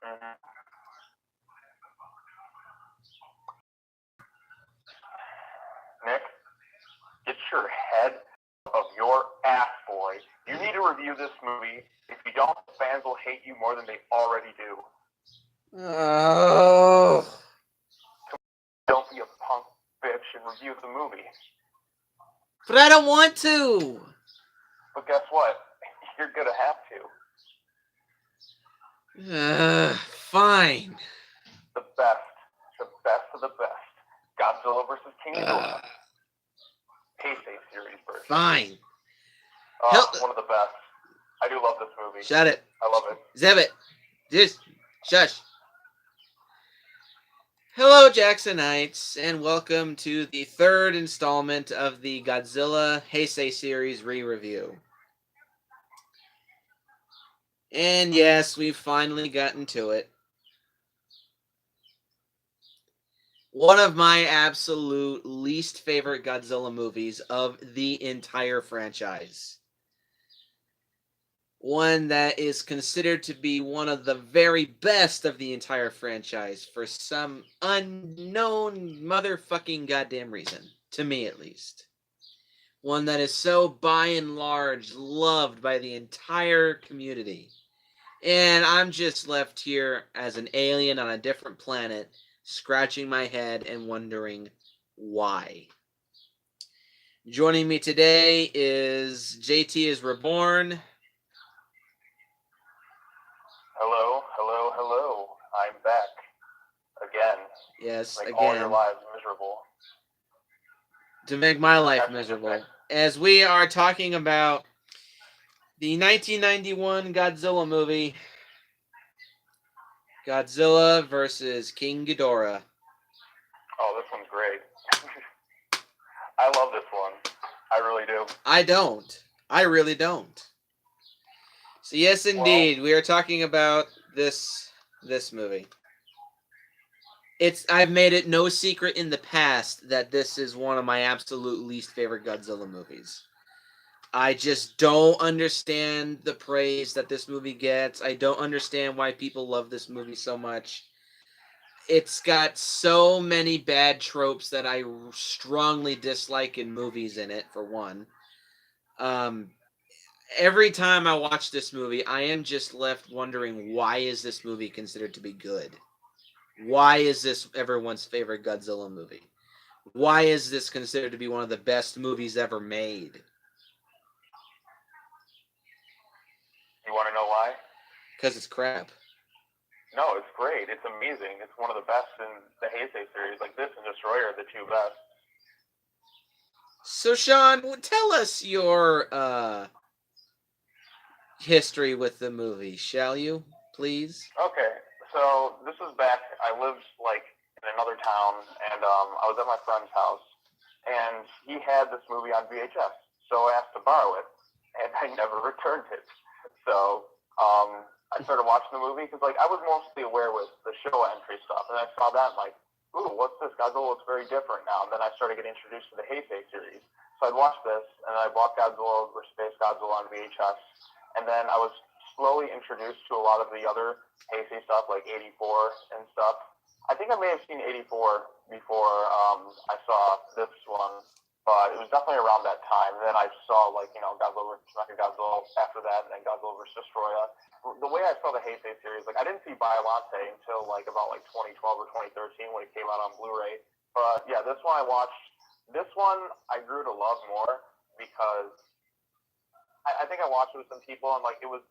Mhm. Nick, get your head of your ass, boy. You need to review this movie. If you don't, fans will hate you more than they already do. Oh. Don't be a punk bitch and review the movie. But I don't want to. But guess what? You're gonna have to. Fine. The best of the best. Godzilla vs. King Ghidorah. Heisei series version. Fine. One of the best. I do love this movie. Shut it. I love it. Zeb it. Just shush. Hello, Jacksonites, and welcome to the third installment of the Godzilla Heisei series re-review. And yes, we've finally gotten to it. One of my absolute least favorite Godzilla movies of the entire franchise. One that is considered to be one of the very best of the entire franchise for some unknown motherfucking goddamn reason. To me, at least. One that is so, by and large, loved by the entire community. And I'm just left here as an alien on a different planet, scratching my head and wondering why. Joining me today is JT is Reborn. Hello. I'm back. Again. Yes, Make again. all your lives miserable. To make my life miserable. As we are talking about the 1991 Godzilla movie, Godzilla vs. King Ghidorah. Oh, this one's great. I love this one. I really do. I don't. I really don't. So yes, indeed, we are talking about this movie. I've made it no secret in the past that this is one of my absolute least favorite Godzilla movies. I just don't understand the praise that this movie gets. I don't understand why people love this movie so much. It's got so many bad tropes that I strongly dislike in movies in it, for one. Every time I watch this movie, I am just left wondering, why is this movie considered to be good? Why is this everyone's favorite Godzilla movie? Why is this considered to be one of the best movies ever made? You want to know why? Because it's crap. No, it's great. It's amazing. It's one of the best in the Heisei series. Like, this and Destroyer are the two best. So, Sean, tell us your history with the movie, shall you, please? Okay, so this was back, I lived, like, in another town, and I was at my friend's house, and he had this movie on VHS, so I asked to borrow it, and I never returned it. So, I started watching the movie, because, like, I was mostly aware with the show entry stuff, and I saw that, and, like, ooh, what's this? Godzilla looks very different now. And then I started getting introduced to the Heisei series. So I'd watch this, and I bought Godzilla or Space Godzilla on VHS. And then I was slowly introduced to a lot of the other Heisei stuff, like 84 and stuff. I think I may have seen 84 before I saw this one, but it was definitely around that time. And then I saw, like, Godzilla vs. Mechagodzilla after that, and then Godzilla vs. Destroyer. The way I saw the Heisei series, like, I didn't see Biollante until, like, about, like, 2012 or 2013 when it came out on Blu-ray. But, yeah, this one I watched. This one I grew to love more because I think I watched it with some people, and, like, it was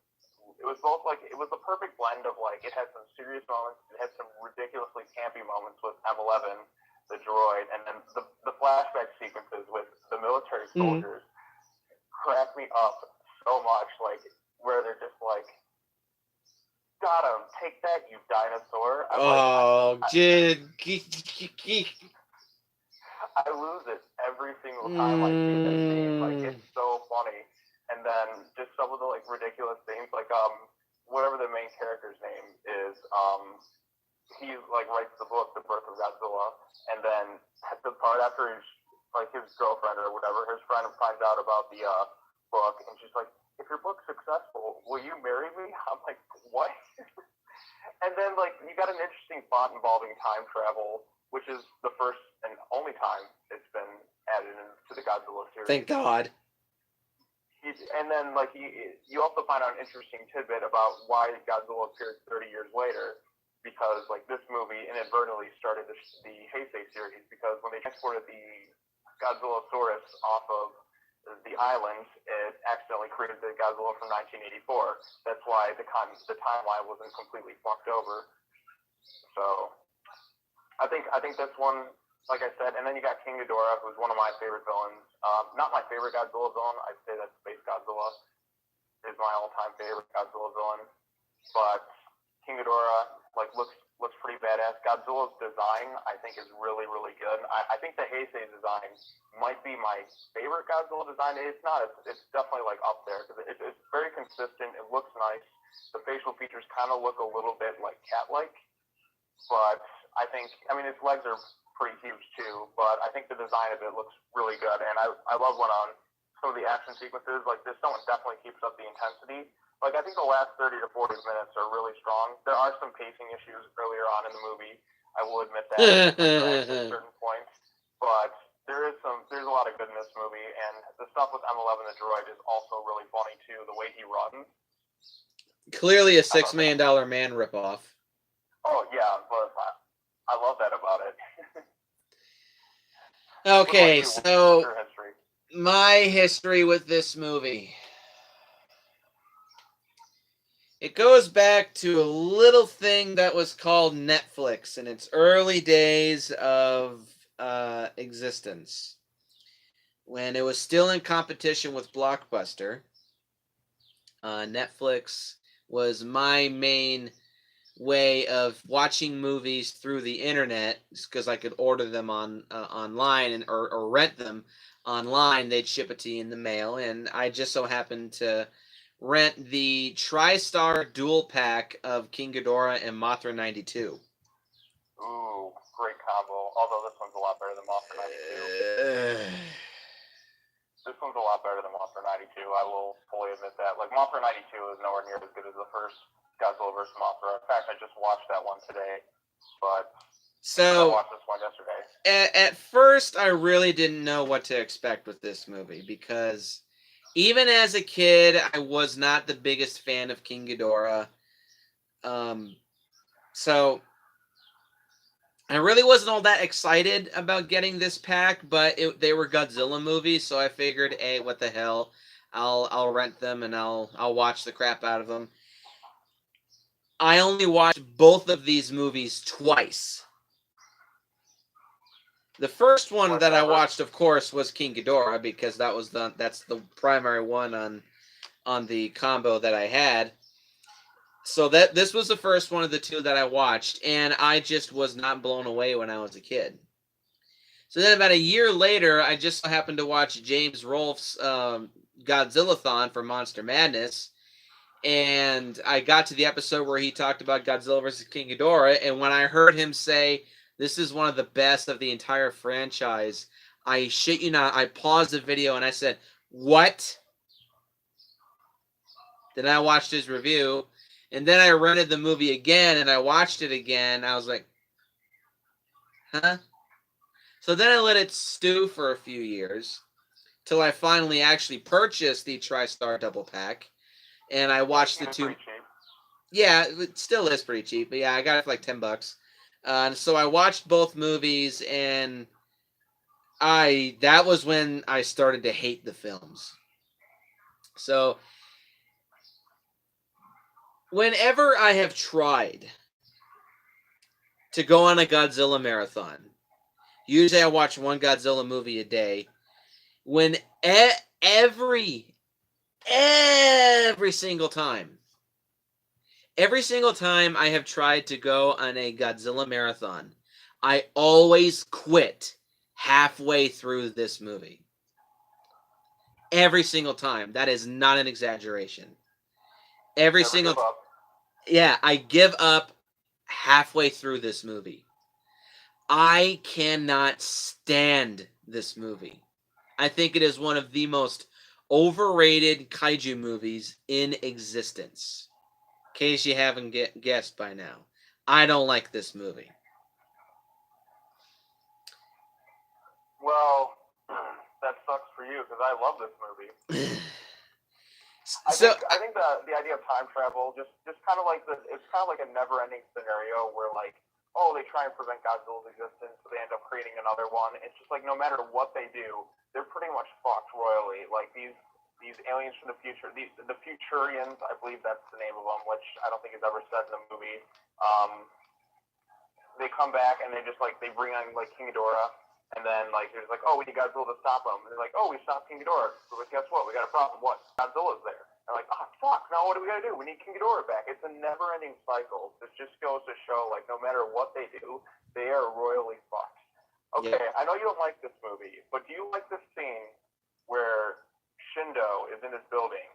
both, like, it was the perfect blend of, like, it had some serious moments, it had some ridiculously campy moments with M11, the droid, and then the flashback sequences with the military soldiers cracked me up so much, like, where they're just like, got him, take that, you dinosaur. I lose it every single time I see this scene. Like, it's so funny. And then just some of the, like, ridiculous things, like, whatever the main character's name is, he, like, writes the book, The Birth of Godzilla, and then at the part after his girlfriend or whatever, his friend finds out about the book, and she's like, if your book's successful, will you marry me? I'm like, what? And then, like, you got an interesting plot involving time travel, which is the first and only time it's been added into the Godzilla series. Thank God. And then, like, you also find out an interesting tidbit about why Godzilla appeared 30 years later, because, like, this movie inadvertently started the Heisei series, because when they transported the Godzillasaurus off of the island, it accidentally created the Godzilla from 1984. That's why the timeline wasn't completely fucked over. So, I think that's one, like I said. And then you got King Ghidorah, who's one of my favorite villains. Not my favorite Godzilla villain. I'd say that Space Godzilla is my all-time favorite Godzilla villain. But King Ghidorah, like, looks pretty badass. Godzilla's design, I think, is really, really good. I think the Heisei design might be my favorite Godzilla design. It's not. It's definitely, like, up there, because it's very consistent. It looks nice. The facial features kind of look a little bit, like, cat-like. But I think, I mean, its legs are pretty huge, too. But I think the design of it looks really good. And I love when on some of the action sequences, like, this one definitely keeps up the intensity. Like, I think the last 30 to 40 minutes are really strong. There are some pacing issues earlier on in the movie. I will admit that at certain points. But there's a lot of good in this movie. And the stuff with M11 the droid is also really funny, too. The way he runs. Clearly a $6 million man ripoff. Oh, yeah. But I love that about it. Okay, so my history with this movie. It goes back to a little thing that was called Netflix in its early days of existence. When it was still in competition with Blockbuster, Netflix was my main way of watching movies through the internet, because I could order them online or rent them online. They'd ship it to you in the mail, and I just so happened to rent the TriStar dual pack of King Ghidorah and Mothra 92. Ooh, great combo. Although this one's a lot better than Mothra 92. This one's a lot better than Mothra 92. I will fully admit that. Like, Mothra 92 is nowhere near as good as the first Godzilla vs. Mothra. In fact, I just watched that one today. But I watched this one yesterday. At first, I really didn't know what to expect with this movie, because even as a kid, I was not the biggest fan of King Ghidorah. So I really wasn't all that excited about getting this pack, but they were Godzilla movies, so I figured, hey, what the hell? I'll rent them and I'll watch the crap out of them. I only watched both of these movies twice. The first one that I watched, of course, was King Ghidorah, because that's the primary one on the combo that I had. So this was the first one of the two that I watched, and I just was not blown away when I was a kid. So then about a year later, I just happened to watch James Rolfe's Godzilla-thon for Monster Madness, and I got to the episode where he talked about Godzilla vs. King Ghidorah, and when I heard him say, this is one of the best of the entire franchise, I shit you not, I paused the video and I said, what? Then I watched his review, and then I rented the movie again, and I watched it again. I was like, huh? So then I let it stew for a few years, till I finally actually purchased the TriStar double pack, and I watched the two. Yeah, it still is pretty cheap, but yeah, I got it for like $10. So I watched both movies, and that was when I started to hate the films. So whenever I have tried to go on a Godzilla marathon, usually I watch one Godzilla movie a day. When every single time I have tried to go on a Godzilla marathon, I always quit halfway through this movie. Every single time. That is not an exaggeration. Yeah, I give up halfway through this movie. I cannot stand this movie. I think it is one of the most overrated kaiju movies in existence. case you haven't guessed by now, I don't like this movie. Well, that sucks for you because I love this movie. I think the idea of time travel just kind of like it's kind of like a never-ending scenario where like, oh, they try and prevent Godzilla's existence, so they end up creating another one. It's just like no matter what they do, they're pretty much fucked royally. Like these aliens from the future, the Futurians, I believe that's the name of them, which I don't think is ever said in the movie. They come back and they just like they bring on like King Ghidorah. And then, like, there's like, oh, we need Godzilla to stop him. And they're like, oh, we stopped King Ghidorah. But guess what? We got a problem. What? Godzilla's there. And they're like, oh, fuck. Now what do we got to do? We need King Ghidorah back. It's a never-ending cycle. This just goes to show, like, no matter what they do, they are royally fucked. Okay, yeah. I know you don't like this movie, but do you like this scene where Shindo is in his building,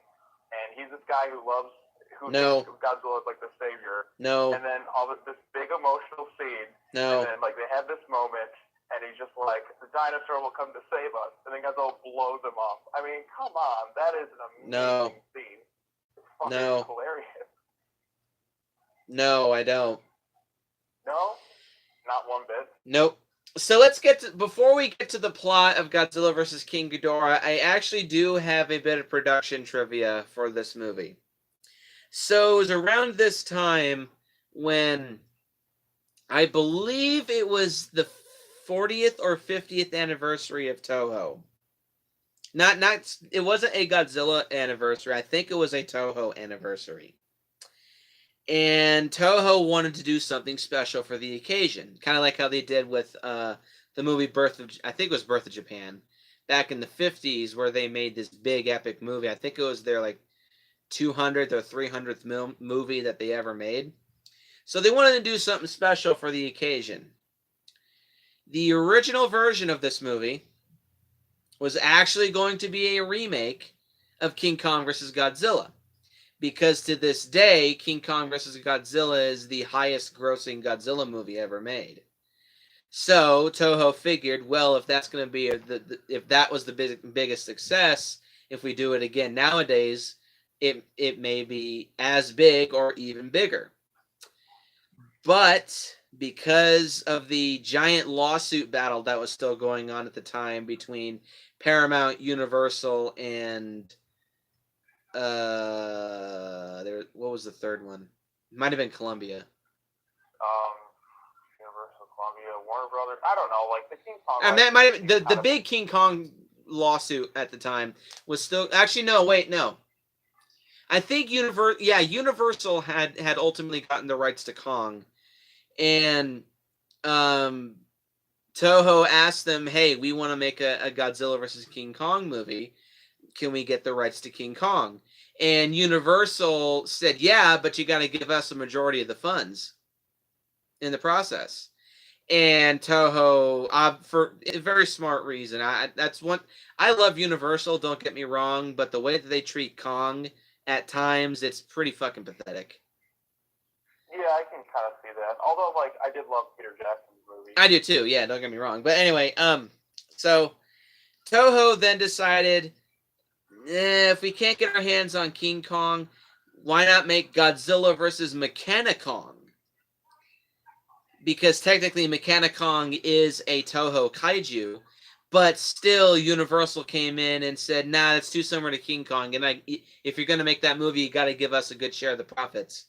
and he's this guy who thinks Godzilla is like the savior. No. And then all this big emotional scene. No. And then, like, they have this moment. And he's just like, the dinosaur will come to save us. And then Godzilla blows him up. I mean, come on. That is an amazing scene. It's fucking hilarious. No, I don't. No? Not one bit? Nope. So let's before we get to the plot of Godzilla vs. King Ghidorah, I actually do have a bit of production trivia for this movie. So it was around this time when I believe it was the 40th or 50th anniversary of Toho. It wasn't a Godzilla anniversary. I think it was a Toho anniversary. And Toho wanted to do something special for the occasion, kind of like how they did with the movie Birth of Japan, back in the 50s, where they made this big epic movie. I think it was their like 200th or 300th movie that they ever made. So they wanted to do something special for the occasion. The original version of this movie was actually going to be a remake of King Kong vs. Godzilla. Because to this day, King Kong vs. Godzilla is the highest grossing Godzilla movie ever made. So Toho figured, well, if that's going to be if that was the biggest success, if we do it again nowadays, it may be as big or even bigger. But because of the giant lawsuit battle that was still going on at the time between Paramount, Universal, and what was the third one? It might have been Columbia. Universal, Columbia, Warner Brothers. I don't know. Like the King Kong. That might have been the big King Kong lawsuit at the time was still actually no. I think Universal had ultimately gotten the rights to Kong. And Toho asked them, hey, we want to make a Godzilla vs. King Kong movie. Can we get the rights to King Kong? And Universal said, yeah, but you got to give us a majority of the funds in the process. And Toho, for a very smart reason, I love Universal, don't get me wrong, but the way that they treat Kong at times, it's pretty fucking pathetic. Yeah, I can kind of see that. Although, like, I did love Peter Jackson's movie. I do too. Yeah, don't get me wrong. But anyway, so Toho then decided, if we can't get our hands on King Kong, why not make Godzilla versus Mechana-Kong? Because technically, Mechana-Kong is a Toho kaiju, but still, Universal came in and said, nah, that's too similar to King Kong. And if you're going to make that movie, you got to give us a good share of the profits.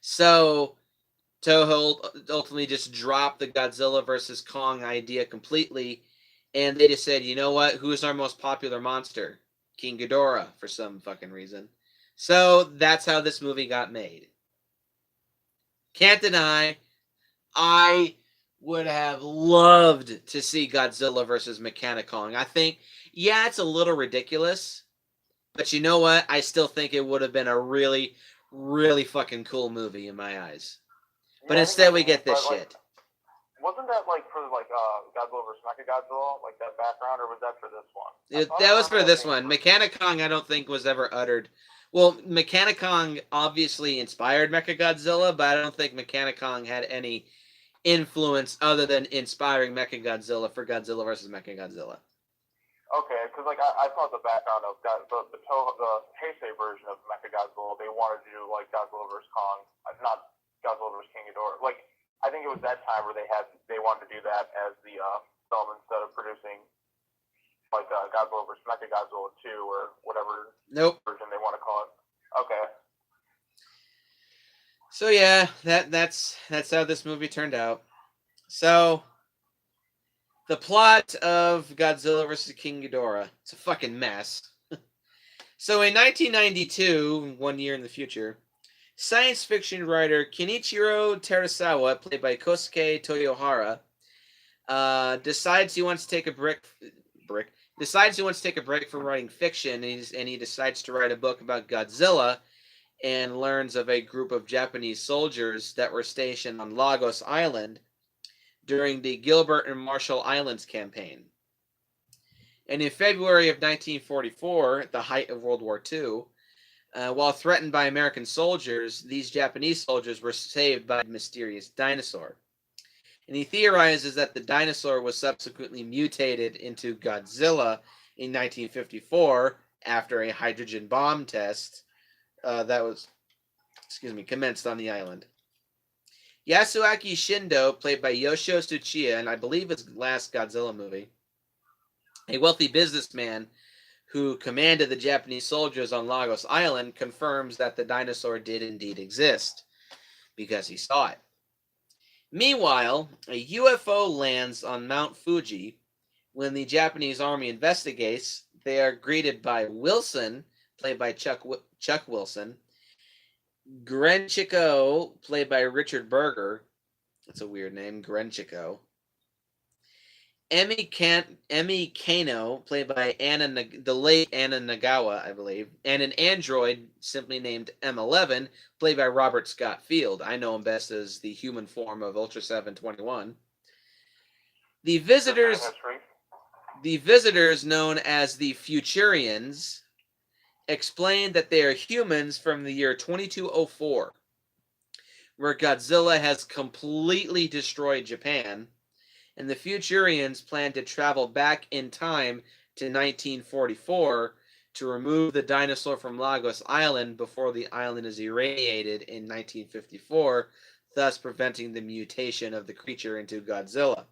So Toho ultimately just dropped the Godzilla versus Kong idea completely, and they just said, you know what? Who's our most popular monster? King Ghidorah, for some fucking reason. So that's how this movie got made. Can't deny, I would have loved to see Godzilla versus Mechana-Kong. I think, yeah, it's a little ridiculous, but you know what? I still think it would have been a really, really fucking cool movie in my eyes. But instead we get this shit. Wasn't that like for like Godzilla vs. Mechagodzilla, like that background, or was that for this one? That was for this one. Mechana-Kong I don't think was ever uttered. Well, Mechana-Kong obviously inspired Mechagodzilla, but I don't think Mechana-Kong had any influence other than inspiring Mechagodzilla for Godzilla vs. Mechagodzilla. Okay, because like I thought the background of the Heisei version of Mechagodzilla, they wanted to do like Godzilla vs Kong, not Godzilla vs King Ghidorah. Like I think it was that time where they wanted to do that as the film instead of producing like Godzilla vs Mechagodzilla 2 or whatever Nope. version they want to call it. Okay. So yeah, that's how this movie turned out. So the plot of Godzilla vs. King Ghidorah, it's a fucking mess. So in 1992, 1 year in the future, science fiction writer Kenichiro Terasawa, played by Kosuke Toyohara, decides he wants to take a break from writing fiction, and he decides to write a book about Godzilla, and learns of a group of Japanese soldiers that were stationed on Lagos Island during the Gilbert and Marshall Islands campaign. And in February of 1944, at the height of World War II, while threatened by American soldiers, these Japanese soldiers were saved by a mysterious dinosaur. And he theorizes that the dinosaur was subsequently mutated into Godzilla in 1954 after a hydrogen bomb test that was, commenced on the island. Yasuaki Shindo, played by Yoshio Tsuchiya, and I believe his last Godzilla movie, a wealthy businessman who commanded the Japanese soldiers on Lagos Island, confirms that the dinosaur did indeed exist, because he saw it. Meanwhile, a UFO lands on Mount Fuji. When the Japanese army investigates, they are greeted by Wilson, played by Chuck Wilson, Grenchiko, played by Richard Berger. That's a weird name, Grenchiko. Emi Kano, played by the late Anna Nagawa, I believe, and an android simply named M11, played by Robert Scott Field. I know him best as the human form of Ultra 721. The visitors, known as the Futurians, explain that they are humans from the year 2204, where Godzilla has completely destroyed Japan, and the Futurians plan to travel back in time to 1944 to remove the dinosaur from Lagos Island before the island is irradiated in 1954, thus preventing the mutation of the creature into Godzilla.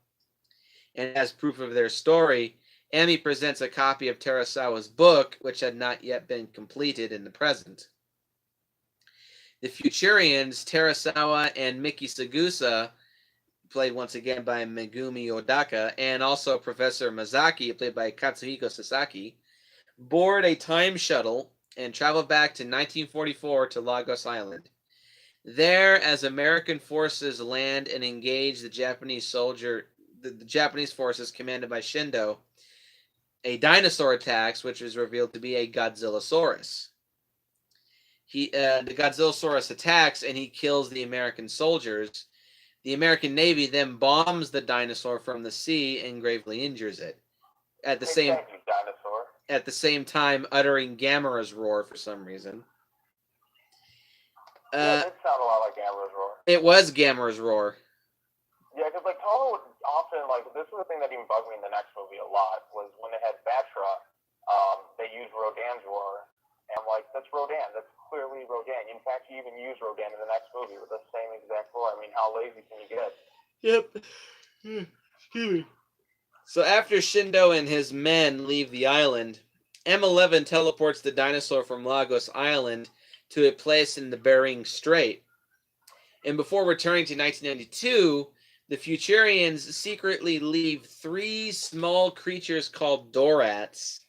And as proof of their story, Emi presents a copy of Terasawa's book, which had not yet been completed in the present. The Futurians, Terasawa and Miki Sagusa, played once again by Megumi Odaka, and also Professor Mazaki, played by Katsuhiko Sasaki, board a time shuttle and travel back to 1944 to Lagos Island. There, as American forces land and engage the Japanese forces commanded by Shindo, a dinosaur attacks, which is revealed to be a Godzillasaurus. The Godzillasaurus attacks and he kills the American soldiers. The American Navy then bombs the dinosaur from the sea and gravely injures it. At the same time, uttering Gamera's roar for some reason. Yeah, it sounded a lot like Gamera's roar. It was Gamera's roar. Yeah, because like Toho would often, like, this is the thing that even bugged me in the next movie a lot, was when they had Batra, they used Rodan's roar. And I'm like, that's Rodan. That's clearly Rodan. In fact, you even use Rodan in the next movie with the same exact roar. I mean, how lazy can you get? Yep. Excuse me. So after Shindo and his men leave the island, M11 teleports the dinosaur from Lagos Island to a place in the Bering Strait. And before returning to 1992, the Futurians secretly leave 3 small creatures called Dorats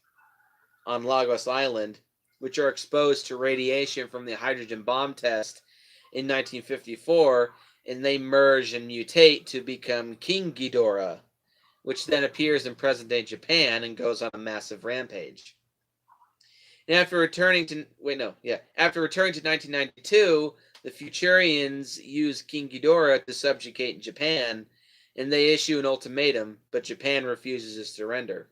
on Lagos Island, which are exposed to radiation from the hydrogen bomb test in 1954, and they merge and mutate to become King Ghidorah, which then appears in present-day Japan and goes on a massive rampage. And after returning to 1992, the Futurians use King Ghidorah to subjugate Japan, and they issue an ultimatum, but Japan refuses to surrender.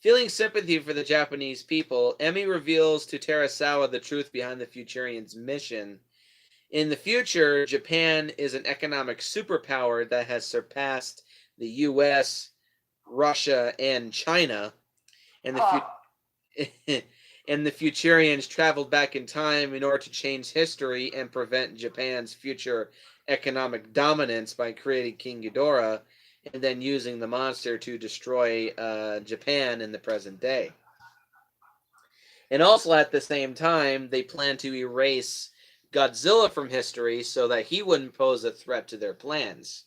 Feeling sympathy for the Japanese people, Emi reveals to Terasawa the truth behind the Futurians' mission. In the future, Japan is an economic superpower that has surpassed the U.S. Russia, and China, and the Huh. and the Futurians traveled back in time in order to change history and prevent Japan's future economic dominance by creating King Ghidorah and then using the monster to destroy Japan in the present day. And also at the same time, they plan to erase Godzilla from history so that he wouldn't pose a threat to their plans.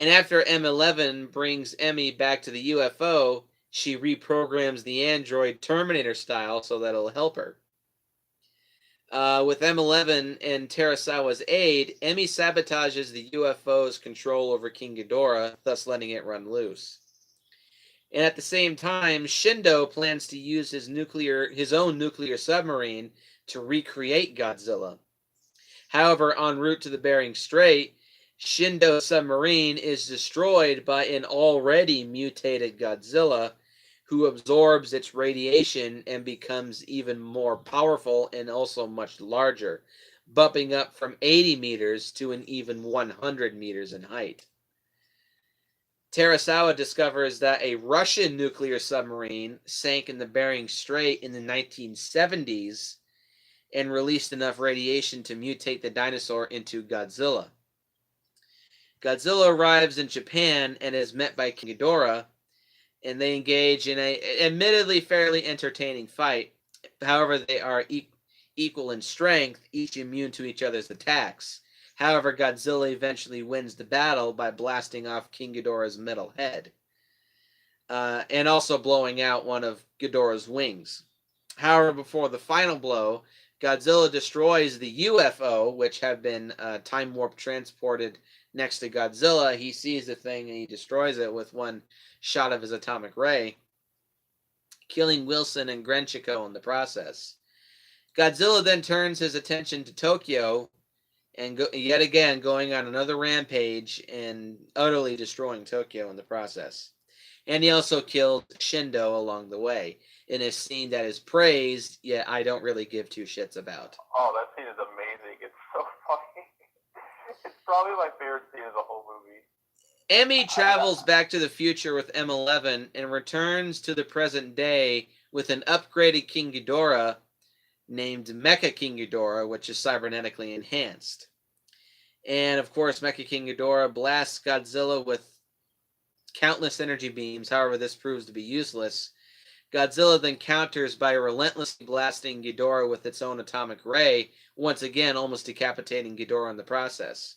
And after M11 brings Emmy back to the UFO, she reprograms the android Terminator style so that it'll help her. With M11 and Terasawa's aid, Emmy sabotages the UFO's control over King Ghidorah, thus letting it run loose. And at the same time, Shindo plans to use his own nuclear submarine to recreate Godzilla. However, en route to the Bering Strait, Shindo's submarine is destroyed by an already mutated Godzilla, who absorbs its radiation and becomes even more powerful and also much larger, bumping up from 80 meters to an even 100 meters in height. Terasawa discovers that a Russian nuclear submarine sank in the Bering Strait in the 1970s and released enough radiation to mutate the dinosaur into Godzilla. Godzilla arrives in Japan and is met by King Ghidorah, and they engage in a admittedly fairly entertaining fight. However, they are equal in strength, each immune to each other's attacks. However, Godzilla eventually wins the battle by blasting off King Ghidorah's metal head, and also blowing out one of Ghidorah's wings. However, before the final blow, Godzilla destroys the UFO, which had been time warp transported next to Godzilla. He sees the thing and he destroys it with one shot of his atomic ray, killing Wilson and Grenchico in the process. Godzilla then turns his attention to Tokyo and yet again going on another rampage and utterly destroying Tokyo in the process. And he also killed Shindo along the way in a scene that is praised, yet I don't really give two shits about. Oh, that scene is amazing. It's so funny. It's probably my favorite scene of the whole movie. Emmy travels back to the future with M11 and returns to the present day with an upgraded King Ghidorah named Mecha King Ghidorah, which is cybernetically enhanced. And of course, Mecha King Ghidorah blasts Godzilla with countless energy beams. However, this proves to be useless. Godzilla then counters by relentlessly blasting Ghidorah with its own atomic ray, once again almost decapitating Ghidorah in the process.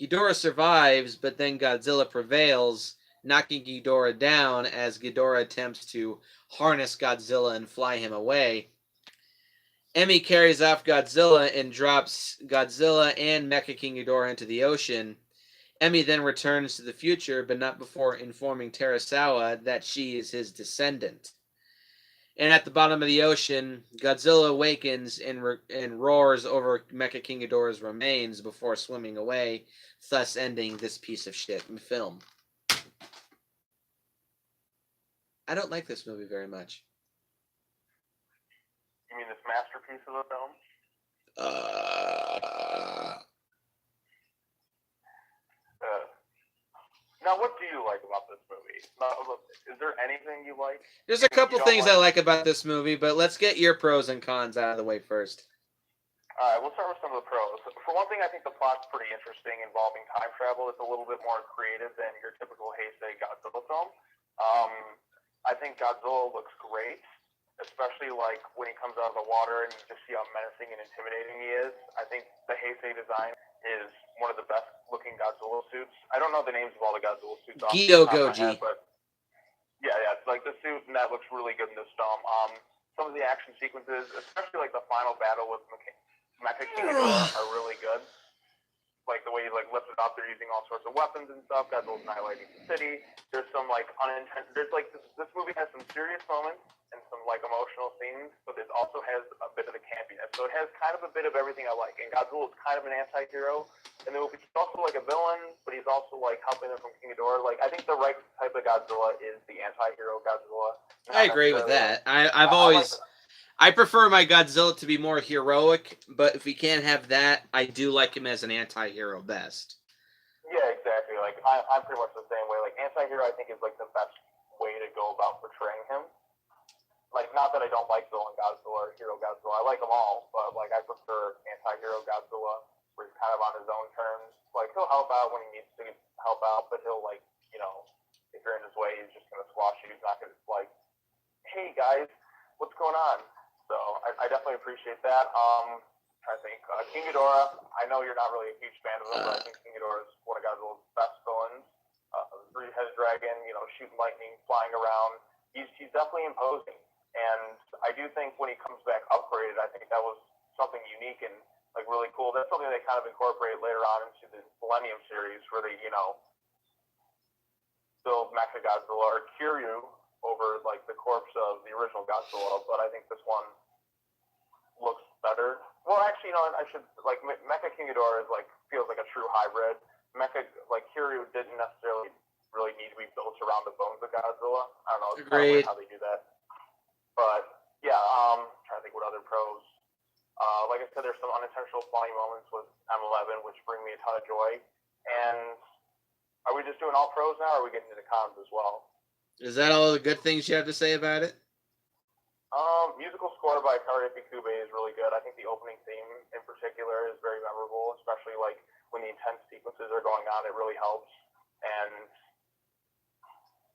Ghidorah survives, but then Godzilla prevails, knocking Ghidorah down as Ghidorah attempts to harness Godzilla and fly him away. Emmy carries off Godzilla and drops Godzilla and Mecha King Ghidorah into the ocean. Emmy then returns to the future, but not before informing Terasawa that she is his descendant. And at the bottom of the ocean, Godzilla awakens and roars over Mecha King Ghidorah's remains before swimming away, thus ending this piece of shit film. I don't like this movie very much. You mean this masterpiece of a film? Now, what do you like about this movie? Is there anything you like? There's a couple things I like about this movie, but let's get your pros and cons out of the way first. All right, we'll start with some of the pros. For one thing, I think the plot's pretty interesting involving time travel. It's a little bit more creative than your typical Heisei Godzilla film. I think Godzilla looks great, especially like when he comes out of the water and you just see how menacing and intimidating he is. I think the Heisei design is one of the best looking Godzilla suits. I don't know the names of all the Godzilla suits off the top of my head, but yeah, like the suit and that looks really good in this film. Some of the action sequences, especially like the final battle with Mecha King Ghidorah, are really good. Like the way he like lifts it up, they're using all sorts of weapons and stuff. Godzilla's annihilating the city. There's some like unintended. There's like this movie has some serious moments and some like emotional scenes, but it also has a bit of the campiness. So it has kind of a bit of everything I like. And Godzilla's kind of an anti-hero in the movie. He's also like a villain, but he's also like helping them from King Ghidorah. Like I think the right type of Godzilla is the anti-hero Godzilla. I agree with that. I prefer my Godzilla to be more heroic, but if we can't have that, I do like him as an anti-hero best. Yeah, exactly. Like I'm pretty much the same way. Like anti-hero, I think is like the best way to go about portraying him. Like, not that I don't like villain Godzilla or hero Godzilla. I like them all, but like I prefer anti-hero Godzilla, where he's kind of on his own terms. Like he'll help out when he needs to help out, but he'll like, you know, if you're in his way, he's just gonna squash you. He's not gonna like, hey guys, what's going on? So I definitely appreciate that. I think King Ghidorah. I know you're not really a huge fan of him, but I think King Ghidorah is one of Godzilla's best villains. Three-headed dragon, you know, shooting lightning, flying around. He's definitely imposing. And I do think when he comes back upgraded, I think that was something unique and like really cool. That's something they kind of incorporate later on into the Millennium series, where they, you know, build Mecha Godzilla or Kiryu over like the corpse of the original Godzilla. But I think this one looks better. Well, actually, you know, I should like Mecha King Ghidorah is like feels like a true hybrid. Mecha like Kiryu didn't necessarily really need to be built around the bones of Godzilla. I don't know. It's kind of weird how they do that. But yeah, trying to think what other pros. Like I said, there's some unintentional funny moments with M11, which bring me a ton of joy. And are we just doing all pros now, or are we getting into cons as well? Is that all the good things you have to say about it? Musical score by Akira Ifukube is really good. I think the opening theme in particular is very memorable, especially like when the intense sequences are going on. It really helps. And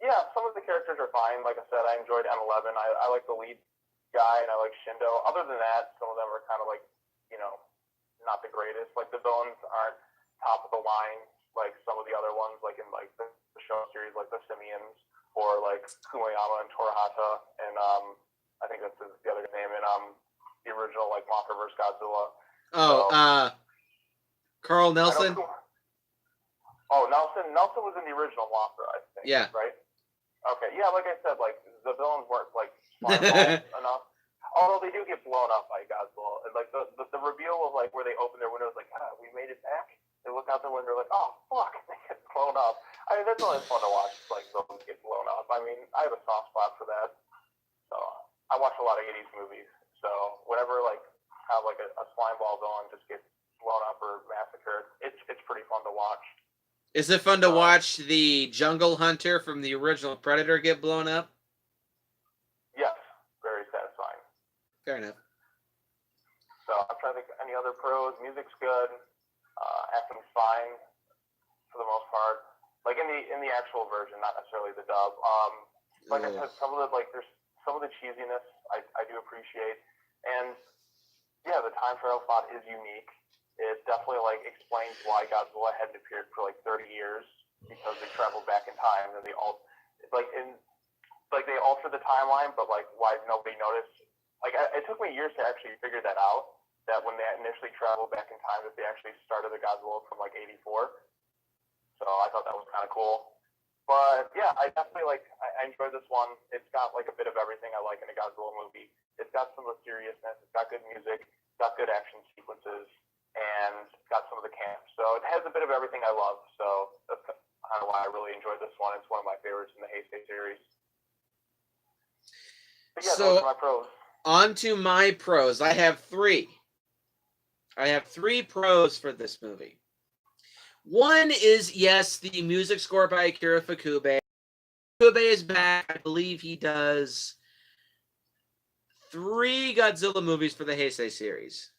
yeah, some of the characters are fine. Like I said, I enjoyed M11. I like the lead guy, and I like Shindo. Other than that, some of them are kind of like, you know, not the greatest. Like the villains aren't top of the line like some of the other ones, like in like the show series, like the Simians or like Kumoyama and Torahata, and I think that's the other name in the original like Mothra vs. Godzilla. Oh, so, Carl Nelson. Nelson was in the original Mothra, I think. Yeah. Right. Okay, yeah, like I said, like the villains weren't like smart enough. Although they do get blown up by Godzilla. And, like the reveal of like where they open their windows, like, we made it back. They look out the window, like, oh fuck, they get blown up. I mean, that's always fun to watch, like villains get blown up. I mean, I have a soft spot for that. So I watch a lot of '80s movies. So whenever like have like a slime ball villain just gets blown up or massacred, it's pretty fun to watch. Is it fun to watch the Jungle Hunter from the original Predator get blown up? Yes, very satisfying. Fair enough. So I'm trying to think of any other pros. Music's good. Acting's fine for the most part. Like in the actual version, not necessarily the dub. Like I said, some of the cheesiness I do appreciate, and yeah, the time travel plot is unique. It definitely like explains why Godzilla hadn't appeared for like 30 years, because they traveled back in time and they they altered the timeline, but like why nobody noticed? Like it took me years to actually figure that out. That when they initially traveled back in time, that they actually started the Godzilla from like '84. So I thought that was kind of cool. But yeah, I definitely I enjoyed this one. It's got like a bit of everything I like in a Godzilla movie. It's got some of the seriousness. It's got good music. It's got good action sequences. And got some of the camp. So it has a bit of everything I love. So that's kind of why I really enjoyed this one. It's one of my favorites in the Heisei series. But yeah, those are my pros. On to my pros. I have three. I have three pros for this movie. One is, yes, the music score by Akira Ifukube. Ifukube is back. I believe he does 3 Godzilla movies for the Heisei series.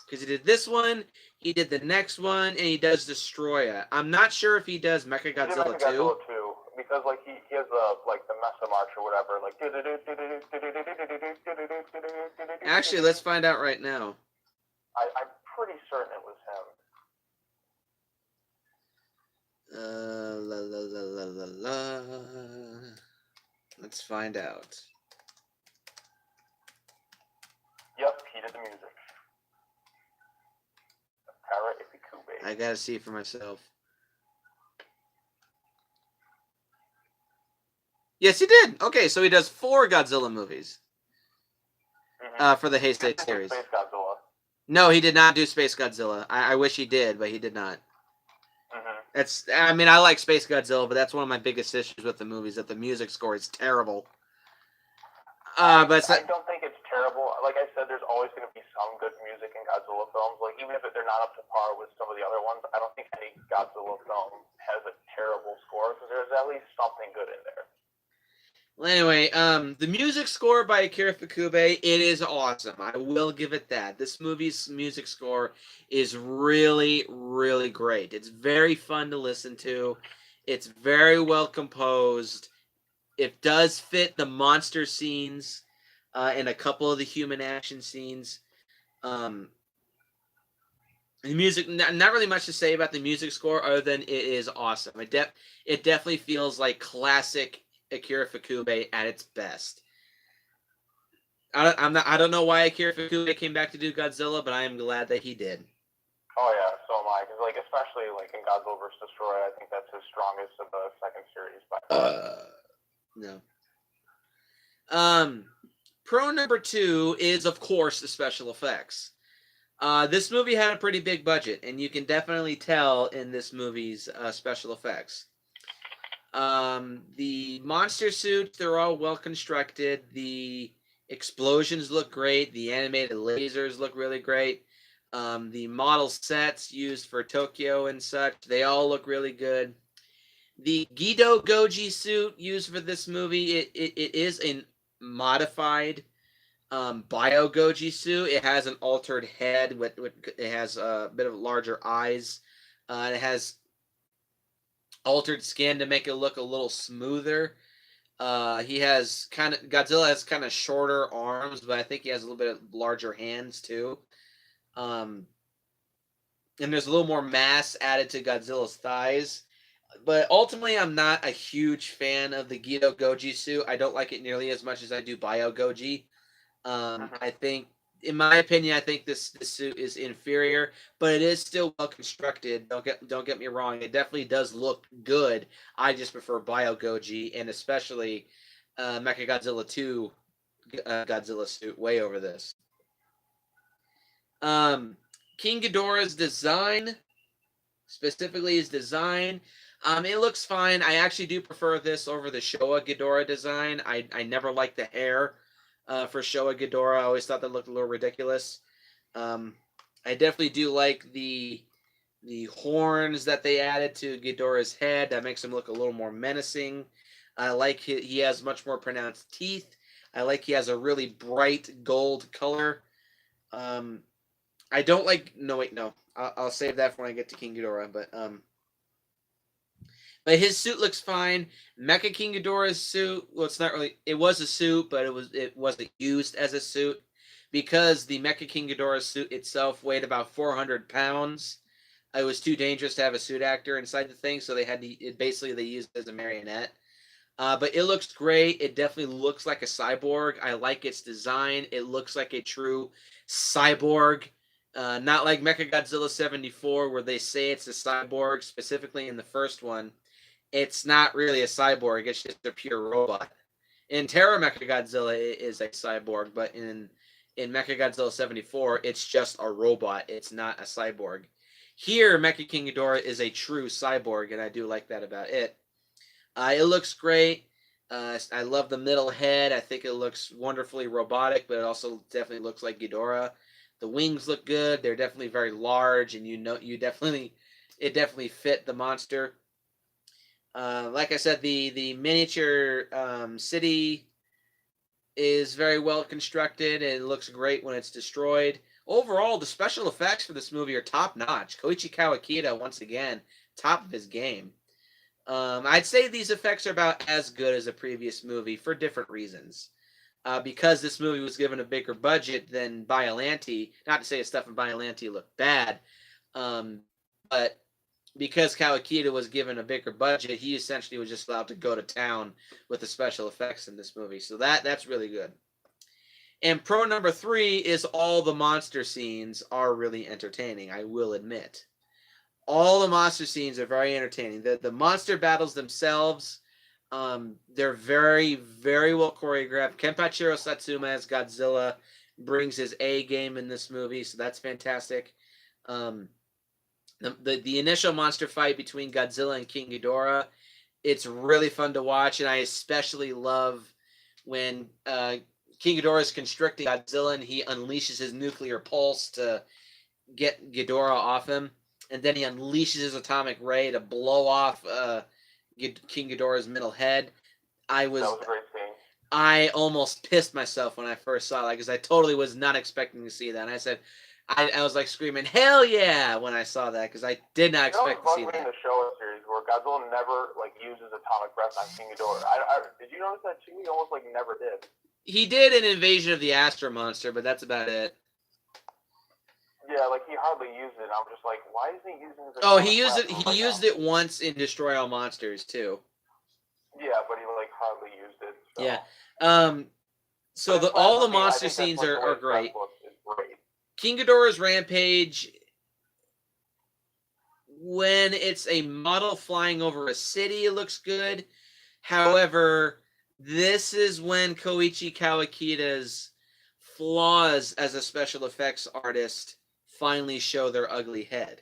Because he did this one, he did the next one, and he does Destroya. I'm not sure if he does Mecha Godzilla 2. Because like he has the Mesa March or whatever. Like actually, let's find out right now. I'm pretty certain it was him. Let's find out. Yep, he did the music. I gotta see it for myself. Yes, he did. Okay, so he does 4 Godzilla movies for the Heisei series. Space Godzilla. No, he did not do Space Godzilla. I wish he did, but he did not. I mean, I like Space Godzilla, but that's one of my biggest issues with the movies, that the music score is terrible. I don't think it's terrible. like I said, there's always going to be some good music in Godzilla films. Like, even if they're not up to par with some of the other ones, I don't think any Godzilla film has a terrible score, because there's at least something good in there. Well, anyway, the music score by Akira Fukube, it is awesome. I will give it that. This movie's music score is really, really great. It's very fun to listen to. It's very well composed. It does fit the monster scenes and a couple of the human action scenes. The music, not really much to say about the music score other than it is awesome. It definitely feels like classic Akira Fukube at its best. I don't know why Akira Fukube came back to do Godzilla, but I am glad that he did. Oh yeah, so am I. Because like, especially like in Godzilla vs. Destroy, I think that's his strongest of the second series by far. No. Pro number 2 is, of course, the special effects. This movie had a pretty big budget, and you can definitely tell in this movie's special effects. The monster suits, they're all well constructed. The explosions look great. The animated lasers look really great. The model sets used for Tokyo and such, they all look really good. The Gido Goji suit used for this movie, it is a modified Bio Goji suit. It has an altered head. It has a bit of larger eyes. It has altered skin to make it look a little smoother. Godzilla has kind of shorter arms, but I think he has a little bit of larger hands too. And there's a little more mass added to Godzilla's thighs. But ultimately, I'm not a huge fan of the Gido Goji suit. I don't like it nearly as much as I do Bio Goji. I think, in my opinion, I think this suit is inferior, but it is still well constructed. Don't get me wrong; it definitely does look good. I just prefer Bio Goji, and especially Mechagodzilla 2 Godzilla suit way over this. King Ghidorah's design, specifically his design, it looks fine. I actually do prefer this over the Showa Ghidorah design. I never liked the hair for Showa Ghidorah. I always thought that looked a little ridiculous. I definitely do like the horns that they added to Ghidorah's head. That makes him look a little more menacing. I like he has much more pronounced teeth. I like he has a really bright gold color. I don't like. No, wait, no. I'll save that for when I get to King Ghidorah. But his suit looks fine. Mecha King Ghidorah's suit, well, it's not really. It was a suit, but it wasn't used as a suit because the Mecha King Ghidorah suit itself weighed about 400 pounds. It was too dangerous to have a suit actor inside the thing, so they had to. Basically, they used it as a marionette. But it looks great. It definitely looks like a cyborg. I like its design. It looks like a true cyborg. Not like Mechagodzilla 74, where they say it's a cyborg, specifically in the first one. It's not really a cyborg, it's just a pure robot. In Terra Mechagodzilla, it is a cyborg, but in Mechagodzilla 74, it's just a robot. It's not a cyborg. Here, Mecha King Ghidorah is a true cyborg, and I do like that about it. It looks great. I love the middle head. I think it looks wonderfully robotic, but it also definitely looks like Ghidorah. The wings look good. They're definitely very large, and it definitely fit the monster. Like I said, the miniature city is very well constructed, and it looks great when it's destroyed. Overall, the special effects for this movie are top notch. Koichi Kawakita, once again, top of his game. I'd say these effects are about as good as a previous movie for different reasons. Because this movie was given a bigger budget than Biollante, not to say that stuff in Biollante looked bad, but because Kawakita was given a bigger budget, he essentially was just allowed to go to town with the special effects in this movie. So that's really good. And pro number 3 is all the monster scenes are really entertaining, I will admit. All the monster scenes are very entertaining. The monster battles themselves, they're very, very well choreographed. Kenpachiro Satsuma as Godzilla brings his A game in this movie, so that's fantastic. The initial monster fight between Godzilla and King Ghidorah, it's really fun to watch, and I especially love when King Ghidorah is constricting Godzilla, and he unleashes his nuclear pulse to get Ghidorah off him, and then he unleashes his atomic ray to blow off King Ghidorah's middle head. That was a great scene. I almost pissed myself when I first saw that because I totally was not expecting to see that. And I said, I was like screaming, "Hell yeah!" when I saw that because I did not expect to see that. In the Showa series where Godzilla never like uses atomic breath on King Ghidorah. Did you notice that too? He almost like never did. He did an Invasion of the Astro Monster, but that's about it. Yeah, like he hardly used it. I'm just like, why isn't he using his? Oh, he used it. He used it once in Destroy All Monsters too. Yeah, but he like hardly used it. So. Yeah. So all the monster scenes are great. King Ghidorah's Rampage, when it's a model flying over a city, it looks good. However, this is when Koichi Kawakida's flaws as a special effects artist finally show their ugly head.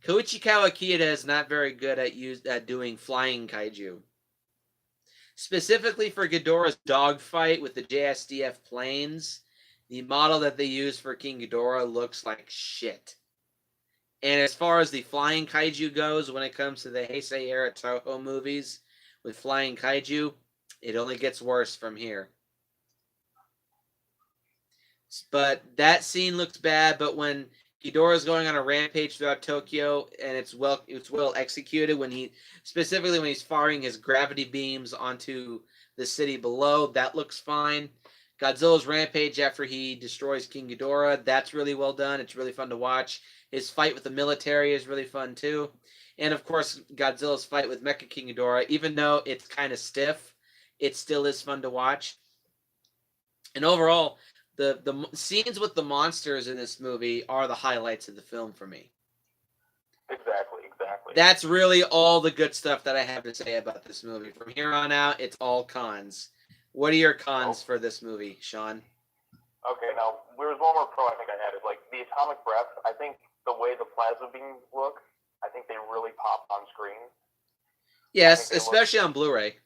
Koichi Kawakita is not very good at doing flying kaiju. Specifically for Ghidorah's dogfight with the JSDF planes, the model that they use for King Ghidorah looks like shit. And as far as the flying kaiju goes, when it comes to the Heisei era Toho movies with flying kaiju, it only gets worse from here. But that scene looks bad, but when Ghidorah's going on a rampage throughout Tokyo and it's well executed when he's firing his gravity beams onto the city below, that looks fine. Godzilla's rampage after he destroys King Ghidorah, that's really well done. It's really fun to watch. His fight with the military is really fun too. And of course, Godzilla's fight with Mecha King Ghidorah, even though it's kind of stiff, it still is fun to watch. And overall, the scenes with the monsters in this movie are the highlights of the film for me. Exactly. That's really all the good stuff that I have to say about this movie. From here on out, it's all cons. What are your cons for this movie, Sean? Okay, now there was one more pro I think I had is like the atomic breath. I think the way the plasma beams look, I think they really pop on screen. Yes, especially on Blu-ray.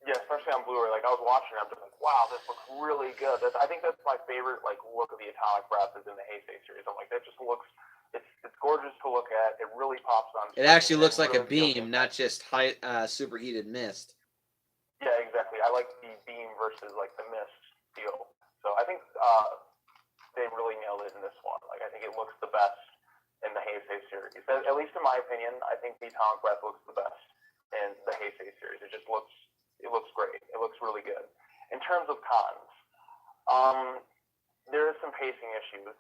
Yeah, especially on Blu-ray. Like I was watching, I'm just like, wow, this looks really good. I think that's my favorite like look of the atomic breath is in the Heisei series. I'm like, that just looks, it's gorgeous to look at. It really pops on screen. It actually looks like a beam, not just superheated mist. Yeah, exactly. I like the beam versus like the mist feel. So I think they really nailed it in this one. Like I think it looks the best in the Heisei series. At least in my opinion, I think the atomic breath looks the best in the Heisei series. It looks great. It looks really good. In terms of cons, there is some pacing issues.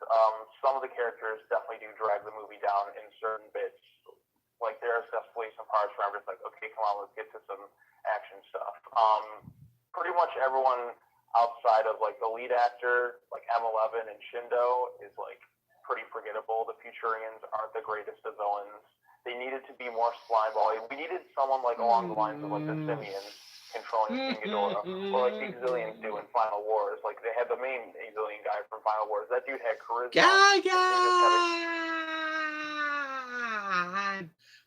Some of the characters definitely do drag the movie down in certain bits. Like there are definitely some parts where I'm just like, okay, come on, let's get to some action stuff. Pretty much everyone outside of like the lead actor, like M11 and Shindo, is like pretty forgettable. The Futurians aren't the greatest of villains. They needed to be more slimeball. We needed someone like along the lines of like the Simians controlling King Ghidorah, or like the Exilians do in Final Wars. Like they had the main Exilian guy from Final Wars. That dude had charisma.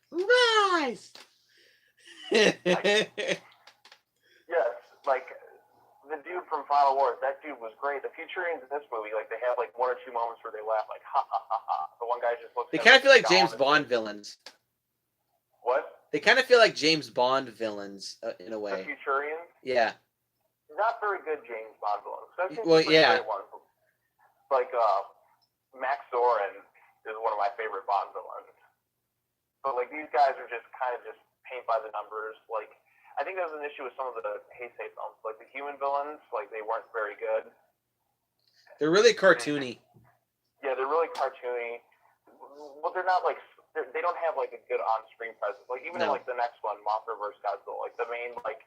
Rise! Yes, like the dude from Final Wars, that dude was great. The Futurians in this movie, like they have like one or two moments where they laugh, like ha ha ha ha. The one guy just looks. They kind of feel like James Bond villains. What? They kind of feel like James Bond villains in a way. The Futurians? Yeah. Not very good James Bond villains. Well, yeah. Great ones. Like Max Zorin is one of my favorite Bond villains. But like these guys are just kind of just paint by the numbers. Like I think there's an issue with some of the Heisei films. Like the human villains, like they weren't very good. They're really cartoony. Yeah, they're really cartoony. But they're not like they don't have like a good on-screen presence. Like even in like the next one, Mothra vs. Godzilla, like the main like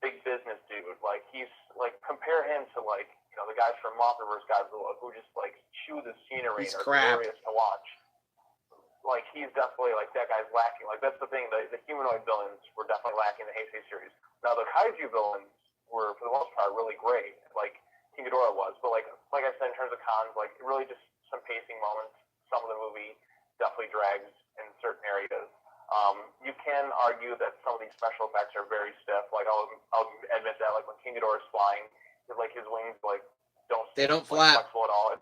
big business dude, like he's like compare him to like the guys from Mothra vs. Godzilla who just like chew the scenery and are glorious to watch. Like he's definitely like that guy's lacking. Like that's the thing. The humanoid villains were definitely lacking in the Heisei series. Now the kaiju villains were for the most part really great. Like King Ghidorah was, but like I said in terms of cons, like really just some pacing moments. Some of the movie definitely drags in certain areas. You can argue that some of these special effects are very stiff. Like I'll admit that. Like when King Ghidorah is flying, like his wings like don't They don't like, flap. flexible at all.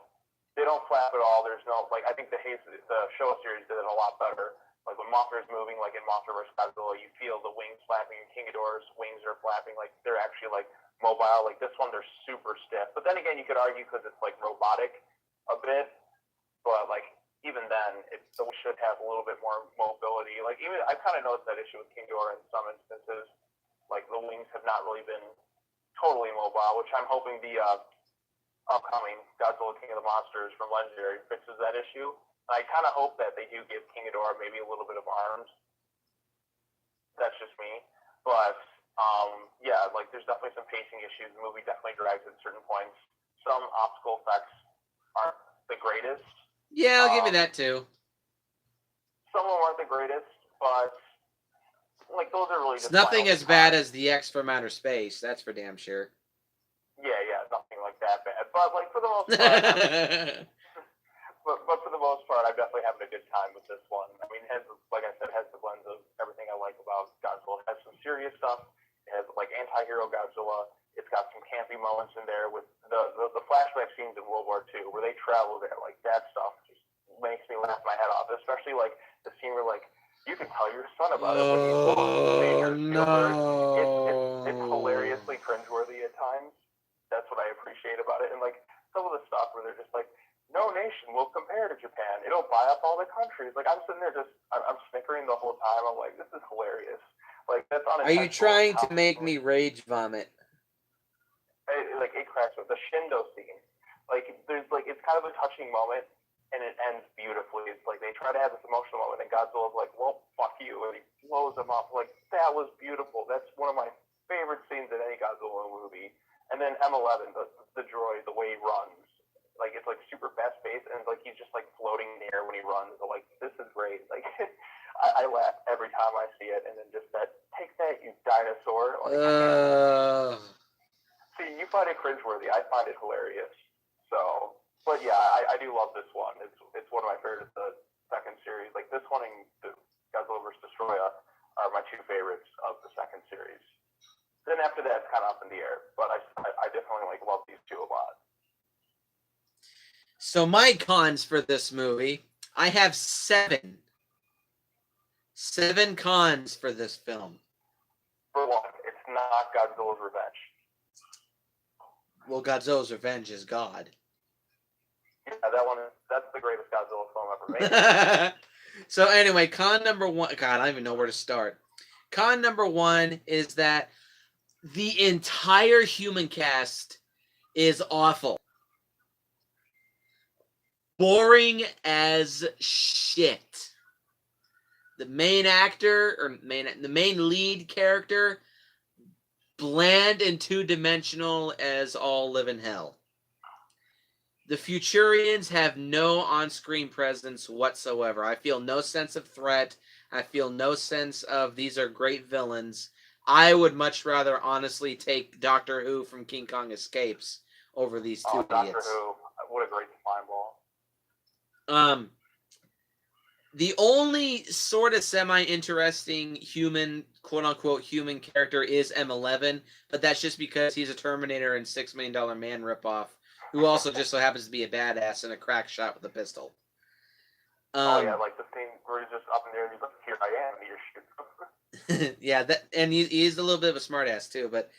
They don't flap at all. There's no like I think the Showa series did it a lot better. Like when Mothra's moving, like in Mothra vs. Godzilla, you feel the wings flapping, and King Ghidorah's wings are flapping. Like they're actually like mobile. Like this one, they're super stiff. But then again, you could argue because it's like robotic a bit. But like even then, it should have a little bit more mobility. Like even I kind of noticed that issue with King Ghidorah in some instances. Like the wings have not really been totally mobile, which I'm hoping the upcoming Godzilla King of the Monsters from Legendary fixes that issue. I kind of hope that they do give King Ghidorah maybe a little bit of arms. That's just me. But, yeah, like there's definitely some pacing issues. The movie definitely drags at certain points. Some optical effects aren't the greatest. Yeah, I'll give you that too. Some of them aren't the greatest, but like those are really it's just nothing as bad as the X from Outer Space. That's for damn sure. Yeah, nothing like that bad. But like for the most part, but for the most part, I'm definitely having a good time with this one. I mean, like I said, it has the blend of everything I like about Godzilla. It has some serious stuff. It has like anti-hero Godzilla. It's got some campy moments in there with the flashback scenes in World War II where they travel there. Like that stuff just makes me laugh my head off. Especially like the scene where like you can tell your son about it when he's watching It's hilariously cringeworthy at times. That's what I appreciate about it. And like some of the stuff where they're just like, no nation will compare to Japan. It'll buy up all the countries. Like I'm sitting there I'm snickering the whole time. I'm like, this is hilarious. Like that's on. Are you trying to make me rage vomit? It cracks with the Shindo scene. Like there's like it's kind of a touching moment, and it ends beautifully. It's like they try to have this emotional moment, and Godzilla's like, well, fuck you, and he blows him up. Like that was beautiful. That's one of my favorite scenes in any Godzilla movie. And then M11, the droid, the way he runs, like it's like super fast paced, and like he's just like floating in the air when he runs. So like this is great. Like I laugh every time I see it, and then just that take that, you dinosaur. Like, see, you find it cringeworthy. I find it hilarious. So, but yeah, I do love this one. It's one of my favorites. The second series, like this one and Godzilla vs. Destroya, are my two favorites of the second series. Then after that, it's kind of up in the air. But I definitely like love these two a lot. So my cons for this movie, I have 7. 7 cons for this film. For one, it's not Godzilla's Revenge. Well, Godzilla's Revenge is God. Yeah, that's the greatest Godzilla film ever made. So anyway, con number 1, God, I don't even know where to start. Con number 1 is that the entire human cast is awful. Boring as shit. The main actor, the main lead character, bland and two-dimensional as all live in hell. The Futurians have no on-screen presence whatsoever. I feel no sense of threat. I feel no sense of these are great villains. I would much rather honestly take Doctor Who from King Kong Escapes over these two idiots. Doctor Who, what a great slime ball. The only sort of semi-interesting human, quote-unquote human character is M11, but that's just because he's a Terminator and $6 Million Man ripoff, who also just so happens to be a badass and a crack shot with a pistol. Yeah, like the thing where he's just up in there and he's like, here I am, and you shoot. Yeah, and he's a little bit of a smartass too, but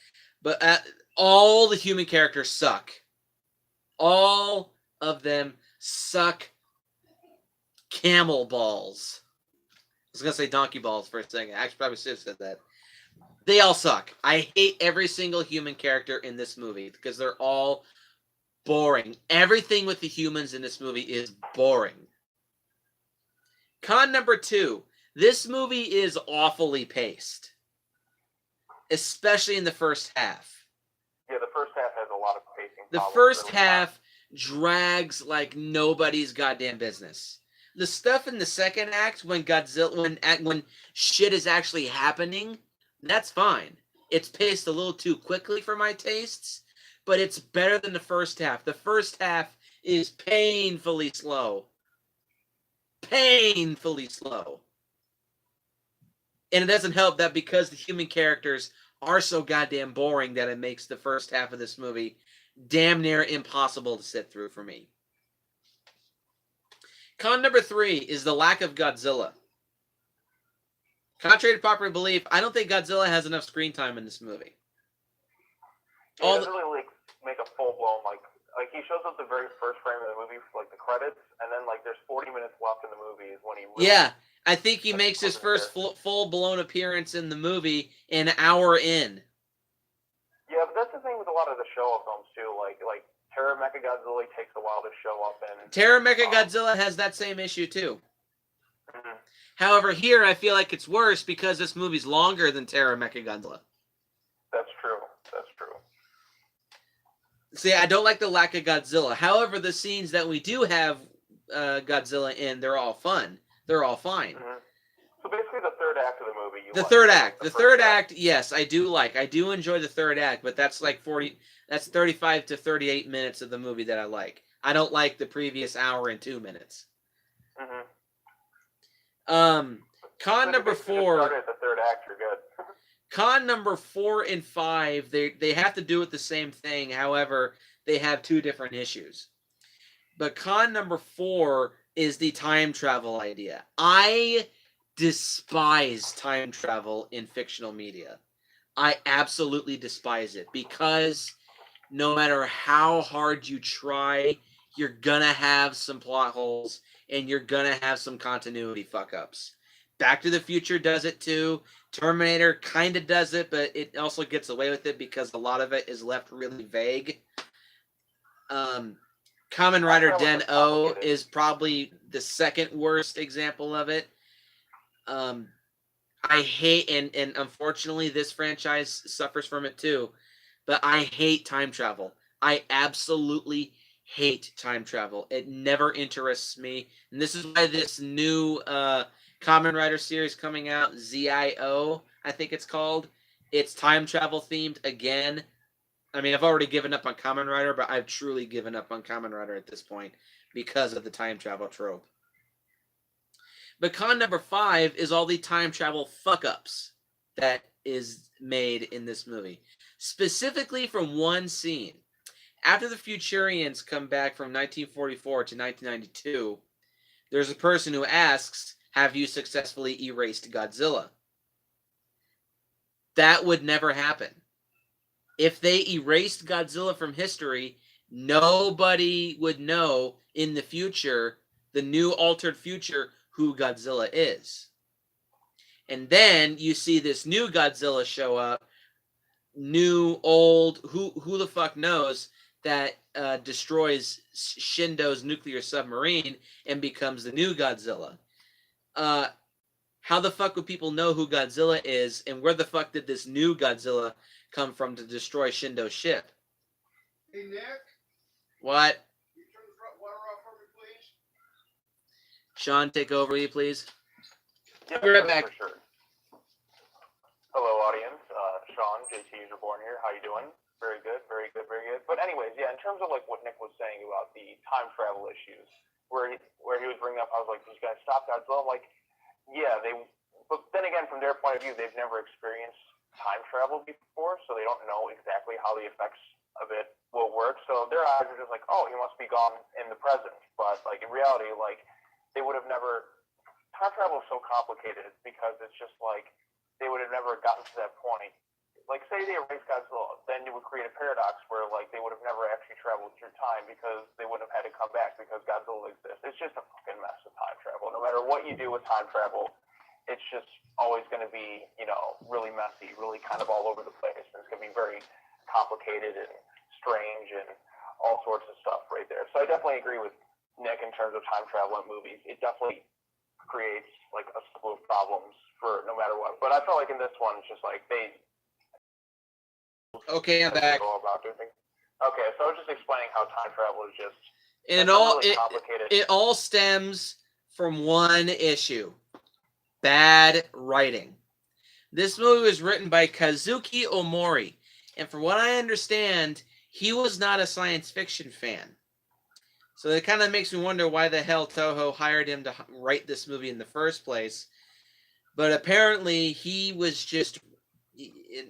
all the human characters suck. All of them suck camel balls. I was going to say donkey balls for a second. I actually probably should have said that. They all suck. I hate every single human character in this movie because they're all boring. Everything with the humans in this movie is boring. Con number 2. This movie is awfully paced. Especially in the first half. Yeah, the first half has a lot of pacing problems. The first half drags like nobody's goddamn business. The stuff in the second act when when shit is actually happening, that's fine. It's paced a little too quickly for my tastes, but it's better than the first half. The first half is painfully slow. Painfully slow. And it doesn't help that because the human characters are so goddamn boring that it makes the first half of this movie damn near impossible to sit through for me. Con number 3 is the lack of Godzilla. Contrary to popular belief, I don't think Godzilla has enough screen time in this movie. He doesn't really make a full blown like he shows up the very first frame of the movie for like the credits, and then like there's 40 minutes left in the movie is when he really, yeah, I think he makes his first full blown appearance in the movie an hour in. Yeah, but that's the thing with a lot of the show films too. Like Terror Mechagodzilla takes a while to show up, and Terror Mechagodzilla has that same issue too. Mm-hmm. However, here I feel like it's worse because this movie's longer than Terror Mechagodzilla. That's true. That's true. See, I don't like the lack of Godzilla. However, the scenes that we do have Godzilla in, they're all fun. They're all fine. Mm-hmm. So basically, the third act of the movie. The third act, yes, I do like. I do enjoy the third act, but that's like 35 to 38 minutes of the movie that I like. I don't like the previous hour and 2 minutes. Mm-hmm. Con number 4. At the third act, you're good. Con number 4 and 5, they have to do with the same thing. However, they have two different issues. But con number 4 is the time travel idea. I despise time travel in fictional media. I absolutely despise it because no matter how hard you try, you're gonna have some plot holes and you're gonna have some continuity fuck-ups. Back to the Future does it too. Terminator kind of does it, but it also gets away with it because a lot of it is left really vague. Kamen Rider Den O is probably the second worst example of it. I hate, and unfortunately this franchise suffers from it too, but I hate time travel. I absolutely hate time travel. It never interests me. And this is why this new Kamen Rider series coming out, ZIO, I think it's called. It's time travel themed again. I mean, I've already given up on Kamen Rider, but I've truly given up on Kamen Rider at this point because of the time travel trope. But con number 5 is all the time travel fuck-ups that is made in this movie. Specifically from one scene. After the Futurians come back from 1944 to 1992, there's a person who asks, have you successfully erased Godzilla? That would never happen. If they erased Godzilla from history, nobody would know in the future, the new altered future, who Godzilla is. And then you see this new Godzilla show up, new, old, who the fuck knows, that destroys Shindo's nuclear submarine and becomes the new Godzilla. How the fuck would people know who Godzilla is, and where the fuck did this new Godzilla come from to destroy Shindo's ship? Hey, Nick? What? Can you turn the front water off for me, please? Sean, take over, will you please? Yeah, Be right back. For sure. Hello, audience. Sean, JT Userborn here. How you doing? Very good, very good, very good. But anyways, yeah, in terms of like what Nick was saying about the time travel issues, where he was bringing up, I was like, these guys stop Godzilla. I'm like, yeah, but then again, from their point of view, they've never experienced time travel before, so they don't know exactly how the effects of it will work. So their eyes are just like, oh, he must be gone in the present. But like in reality, like they would have never. Time travel is so complicated because it's just like they would have never gotten to that point. Like, say they erased Godzilla, then it would create a paradox where, like, they would have never actually traveled through time because they wouldn't have had to come back because Godzilla exists. It's just a fucking mess with time travel. No matter what you do with time travel, it's just always going to be, really messy, really kind of all over the place. And it's going to be very complicated and strange and all sorts of stuff right there. So I definitely agree with Nick in terms of time travel in movies. It definitely creates, like, a slew of problems for no matter what. But I felt like in this one, it's just like they... Okay, I'm back. Okay, so I was just explaining how time travel is just and it all stems from one issue: bad writing. This movie was written by Kazuki Omori, and from what I understand, he was not a science fiction fan. So it kind of makes me wonder why the hell Toho hired him to write this movie in the first place. But apparently he was just...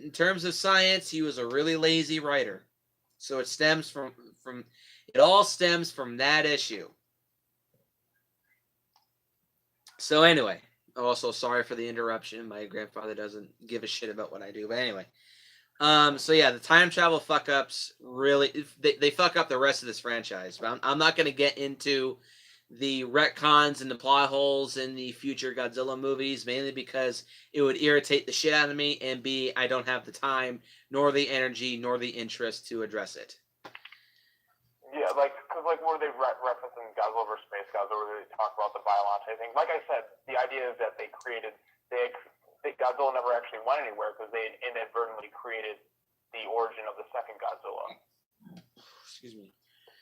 in terms of science, he was a really lazy writer. So it stems from it all stems from that issue. So anyway, also sorry for the interruption. My grandfather doesn't give a shit about what I do, but anyway. So yeah, the time travel fuck ups really they fuck up the rest of this franchise. But I'm not going to get into the retcons and the plot holes in the future Godzilla movies, mainly because it would irritate the shit out of me, and B, I don't have the time, nor the energy, nor the interest to address it. Yeah, because where they reference in Godzilla vs. Space Godzilla, where they talk about the Biollante thing. Like I said, the idea is that Godzilla never actually went anywhere because they inadvertently created the origin of the second Godzilla. Excuse me.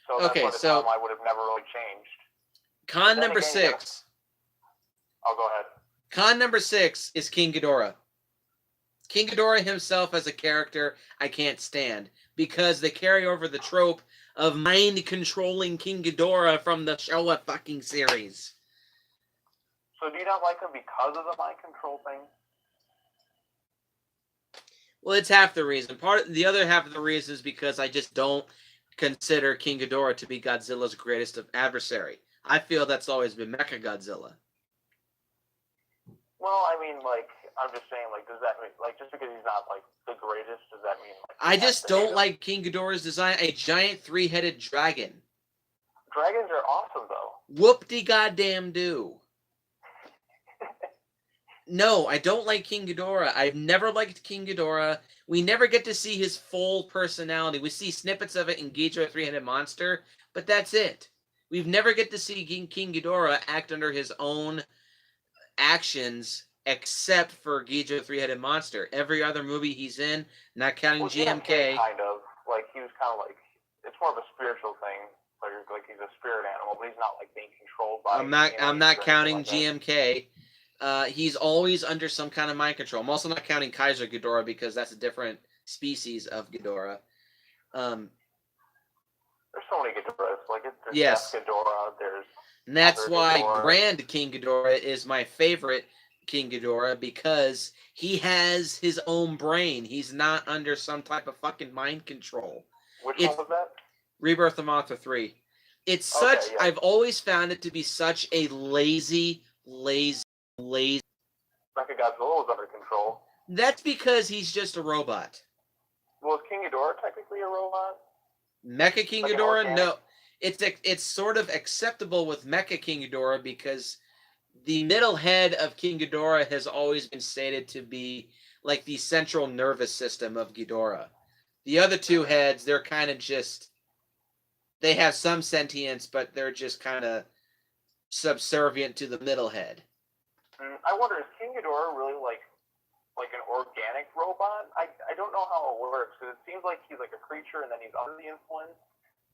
So that's why the timeline would have never really changed. Con number 6. Oh, go ahead. Con number 6 is King Ghidorah. King Ghidorah himself as a character, I can't stand because they carry over the trope of mind-controlling King Ghidorah from the Showa fucking series. So do you not like him because of the mind control thing? Well, it's half the reason. The other half of the reason is because I just don't consider King Ghidorah to be Godzilla's greatest adversary. I feel that's always been Mechagodzilla. Well, I mean, I'm just saying, does that mean, just because he's not, the greatest, does that mean, I just don't like King Ghidorah's design. A giant three-headed dragon. Dragons are awesome, though. Whoop-de-goddamn do. No, I don't like King Ghidorah. I've never liked King Ghidorah. We never get to see his full personality. We see snippets of it in Ghidorah Three-Headed Monster, but that's it. We've never get to see King Ghidorah act under his own actions, except for Ghidorah Three-Headed Monster. Every other movie he's in, not counting GMK. Kind of. He was kind of it's more of a spiritual thing. Like he's a spirit animal, but he's not, being controlled by... I'm not counting GMK. He's always under some kind of mind control. I'm also not counting Kaiser Ghidorah because that's a different species of Ghidorah. There's so many Ghidorahs. There's yes. Death Ghidorah, there's... And that's why Ghidorah. Grand King Ghidorah is my favorite King Ghidorah because he has his own brain. He's not under some type of fucking mind control. Which one was that? Rebirth of Mothra 3. It's such... Yeah. I've always found it to be such a lazy... Mechagodzilla was under control. That's because he's just a robot. Well, is King Ghidorah technically a robot? Mecha King Ghidorah? No. It's sort of acceptable with Mecha King Ghidorah because the middle head of King Ghidorah has always been stated to be like the central nervous system of Ghidorah. The other two heads, they're kind of just... They have some sentience, but they're just kind of subservient to the middle head. I wonder, is King Ghidorah really like an organic robot? I don't know how it works, because it seems like he's a creature and then he's under the influence,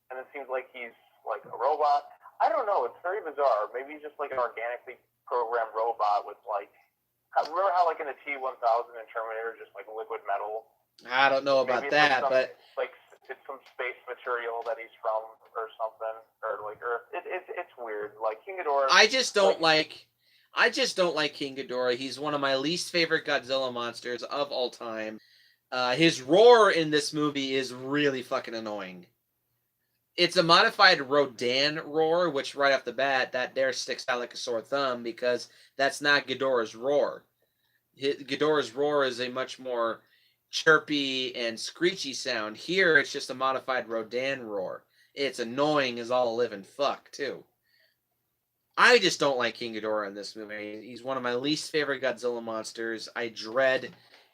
and it seems like he's a robot. I don't know, it's very bizarre. Maybe he's just an organically programmed robot with remember how in the T-1000 in Terminator, just liquid metal? I don't know about that, but... It's some space material that he's from or something, or Earth. It's weird. King Ghidorah... I just don't like King Ghidorah. He's one of my least favorite Godzilla monsters of all time. His roar in this movie is really fucking annoying. It's a modified Rodan roar, which right off the bat, that there sticks out like a sore thumb because that's not Ghidorah's roar. Ghidorah's roar is a much more chirpy and screechy sound. Here, it's just a modified Rodan roar. It's annoying as all living fuck, too. I just don't like King Ghidorah in this movie. He's one of my least favorite Godzilla monsters. I dread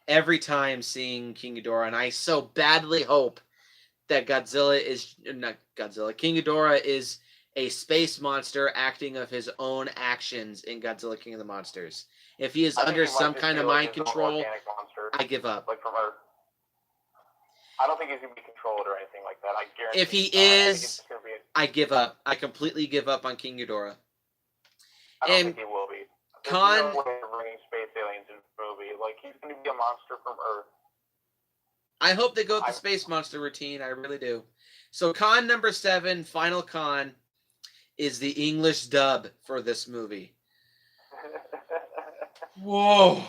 every time seeing King Ghidorah, and I so badly hope that King Ghidorah is a space monster acting of his own actions in Godzilla King of the Monsters. If he is under some kind of mind control, I give up. From Earth. I don't think he's going to be controlled or anything like that. I guarantee. If he is, I give up. I completely give up on King Ghidorah. I don't think he will be. There's no way of bringing space aliens in the movie. He's going to be a monster from Earth. I hope they go with the space monster routine. I really do. So con number 7, final con, is the English dub for this movie. Whoa.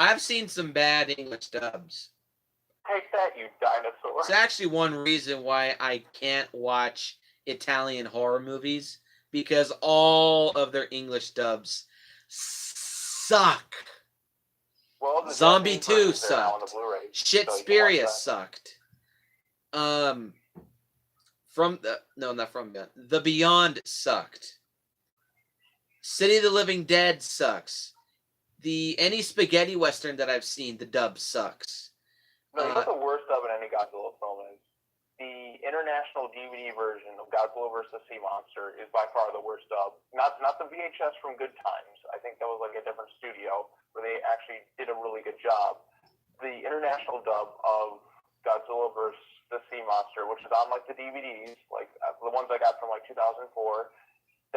I've seen some bad English dubs. Take that, you dinosaur. It's actually one reason why I can't watch Italian horror movies, because all of their English dubs suck. Well, the Zombie Japanese 2 versions are now on the sucked. Blu-ray, Shit so you can watch Speria that. sucked. The Beyond sucked. City of the Living Dead sucks. Any spaghetti western that I've seen, the dub sucks. No, you know what the worst dub in any Godzilla film is? The international DVD version of Godzilla vs. Sea Monster is by far the worst dub. Not the VHS from Good Times. I think that was like a different studio where they actually did a really good job. The international dub of Godzilla vs. the Sea Monster, which is on like the DVDs, like the ones I got from like 2004,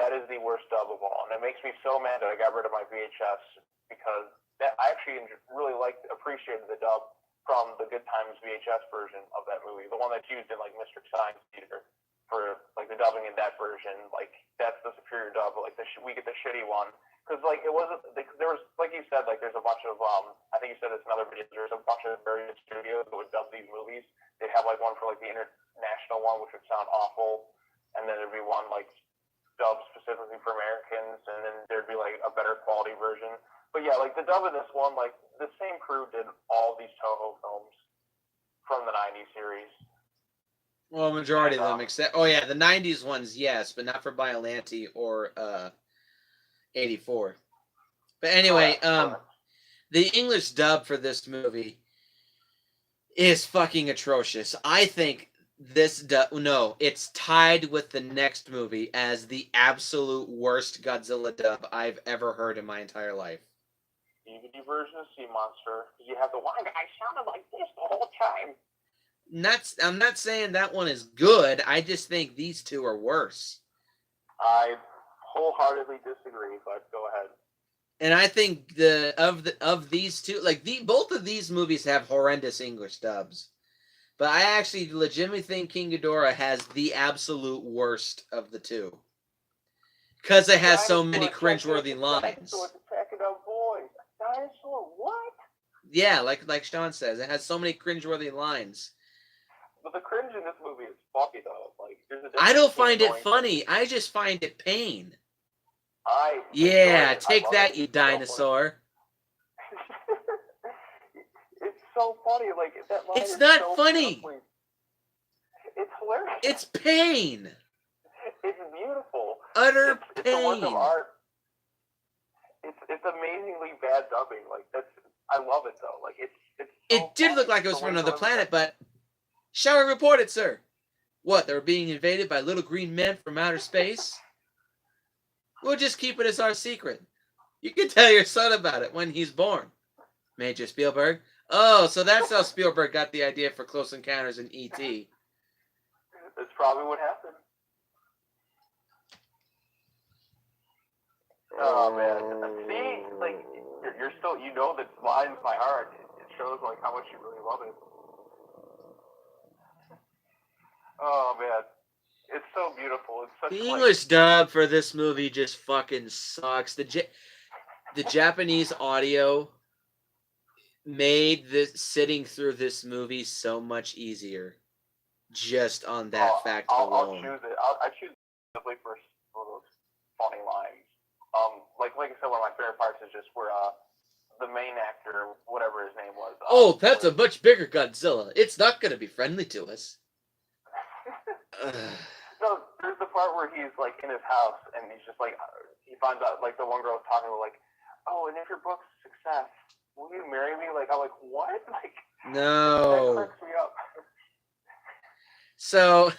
that is the worst dub of all. And it makes me so mad that I got rid of my VHS, because I actually really appreciated the dub from the Good Times VHS version of that movie, the one that's used in like Mystery Science Theater for like the dubbing in that version. Like that's the superior dub. Like we get the shitty one because like it wasn't. There was, like you said, like there's a bunch of I think you said it's another video. There's a bunch of various studios that would dub these movies. They'd have like one for like the international one, which would sound awful, and then there'd be one like dubbed specifically for Americans, and then there'd be like a better quality version. But yeah, like the dub of this one, like the same crew did all these Toho films from the '90s series. Well, majority of them, except the '90s ones, yes, but not for Biollante or '84. But anyway, Correct. the English dub for this movie is fucking atrocious. I think it's tied with the next movie as the absolute worst Godzilla dub I've ever heard in my entire life. DVD version of Sea Monster. You have the one guy sounded like this the whole time. I'm not saying that one is good. I just think these two are worse. I wholeheartedly disagree, but go ahead. And I think of these two, like both of these movies have horrendous English dubs. But I actually legitimately think King Ghidorah has the absolute worst of the two. Because it has so many cringeworthy lines. Dinosaur, what? Yeah, like Sean says, it has so many cringeworthy lines. But the cringe in this movie is funny though. Like, there's a I don't find it funny. I just find it pain. Take that, you dinosaur. It's so funny. Like that line. It's not funny. It's hilarious. It's pain. It's beautiful. Utter pain. pain. It's a work of art. It's amazingly bad dubbing. Like I love it though. Like it's. It did look like it was from another planet, but shall we report it, sir? What? They were being invaded by little green men from outer space? We'll just keep it as our secret. You can tell your son about it when he's born. Major Spielberg. Oh, so that's how Spielberg got the idea for Close Encounters in E.T. That's probably what happened. Oh man, see, like you're still, you know, that lies my heart. It shows like how much you really love it. Oh man, it's so beautiful. It's such the English dub for this movie just fucking sucks. The Japanese audio made sitting through this movie so much easier, just on that fact alone. I'll choose it. I choose simply for those funny lines. Like I said, one of my favorite parts is just where the main actor, whatever his name was. That's a much bigger Godzilla. It's not going to be friendly to us. No, there's the part where he's like in his house and he's just like, he finds out like the one girl's talking to like, oh, and if your book's a success, will you marry me? Like, I'm like, what? Like, no. That cracks me up. So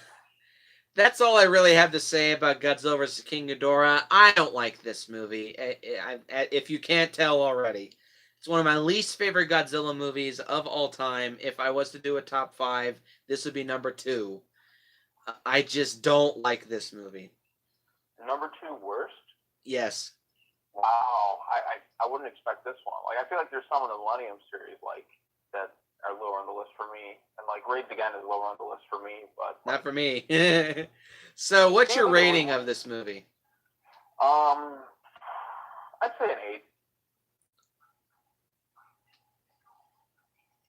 that's all I really have to say about Godzilla vs. King Ghidorah. I don't like this movie. If you can't tell already, it's one of my least favorite Godzilla movies of all time. If I was to do a top 5, this would be number 2. I just don't like this movie. Number 2 worst? Yes. Wow, I wouldn't expect this one. Like, I feel like there's some in the Millennium series like that are lower on the list for me, and like Raids Again is lower on the list for me, but not for me. So, what's your rating of this movie? I'd say an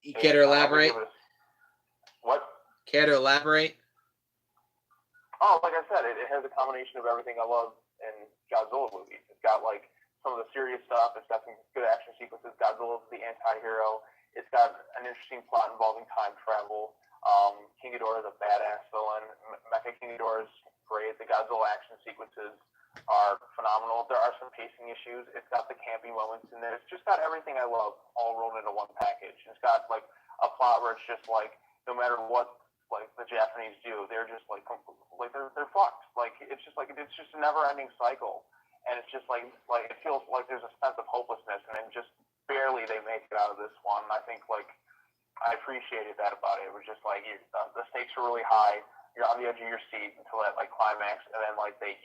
You care to elaborate? What? Care to elaborate? Oh, like I said, it has a combination of everything I love in Godzilla movies. It's got like some of the serious stuff. It's got some good action sequences. Godzilla's the anti-hero. It's got an interesting plot involving time travel. King Ghidorah is a badass villain. Mecha King Ghidorah is great. The Godzilla action sequences are phenomenal. There are some pacing issues. It's got the campy moments in there. It's just got everything I love all rolled into one package. It's got like a plot where it's just like no matter what like the Japanese do, they're just like they're fucked. Like it's just a never-ending cycle, and it's just like it feels like there's a sense of hopelessness, and then just barely they make it out of this one. I think like I appreciated that about it. It was just like the stakes are really high. You're on the edge of your seat until that like climax, and then like they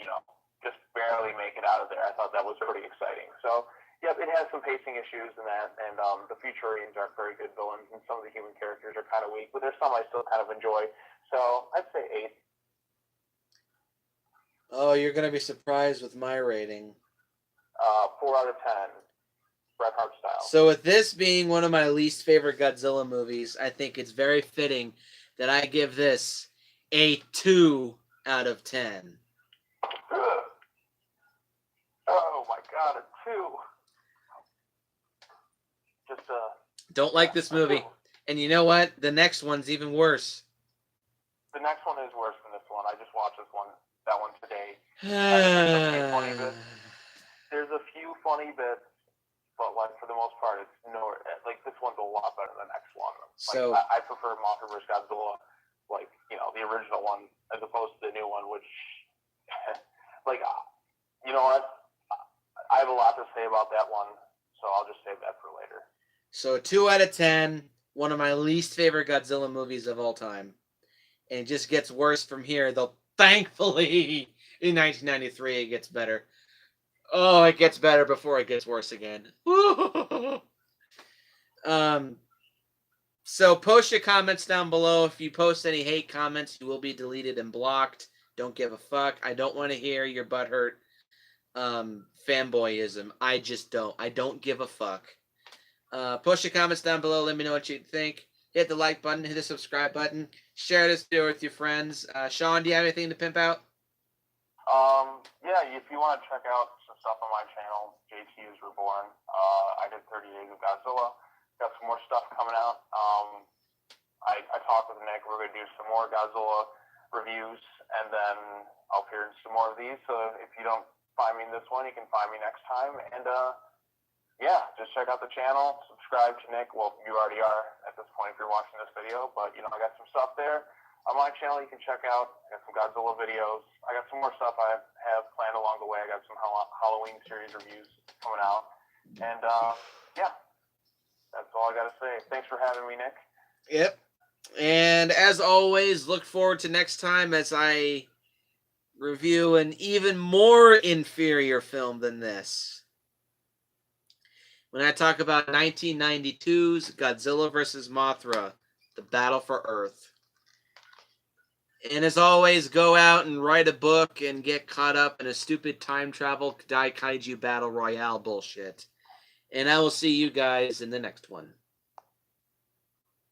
just barely make it out of there. I thought that was pretty exciting. So, yep, it has some pacing issues in that, and the Futurians aren't very good villains, and some of the human characters are kind of weak, but there's some I still kind of enjoy. So, I'd say 8. Oh, you're going to be surprised with my rating. 4 out of 10, Bret Hart style. So, with this being one of my least favorite Godzilla movies, I think it's very fitting that I give this a 2 out of 10. Oh my god, a 2. Just Don't like this movie. And you know what? The next one's even worse. The next one is worse than this one. I just watched that one today. There's a few funny bits, but like for the most part, it's like this one's a lot better than the next one. Like, I prefer Mothra vs. Godzilla, like the original one, as opposed to the new one, which like you know what? I have a lot to say about that one, so I'll just save that for later. So 2 out of 10, one of my least favorite Godzilla movies of all time. And it just gets worse from here, though thankfully in 1993 it gets better. Oh, it gets better before it gets worse again. So post your comments down below. If you post any hate comments, you will be deleted and blocked. Don't give a fuck. I don't want to hear your butthurt fanboyism. I just don't. I don't give a fuck. Post your comments down below. Let me know what you think. Hit the like button. Hit the subscribe button. Share this video with your friends. Sean, do you have anything to pimp out? Yeah, if you want to check out some stuff on my channel, JT is Reborn. I did 30 Days of Godzilla. Got some more stuff coming out. I talked with Nick. We're going to do some more Godzilla reviews, and then I'll appear in some more of these. So if you don't find me in this one, you can find me next time. And yeah, just check out the channel. Subscribe to Nick. Well, you already are at this point if you're watching this video, but I got some stuff there on my channel you can check out. I got some Godzilla videos. I got some more stuff I have planned along the way. I got some Halloween series reviews coming out. And yeah, that's all I got to say. Thanks for having me, Nick. Yep. And as always, look forward to next time as I review an even more inferior film than this. When I talk about 1992's Godzilla vs. Mothra, The Battle for Earth. And as always, go out and write a book and get caught up in a stupid time travel Kaiju Battle Royale bullshit. And I will see you guys in the next one.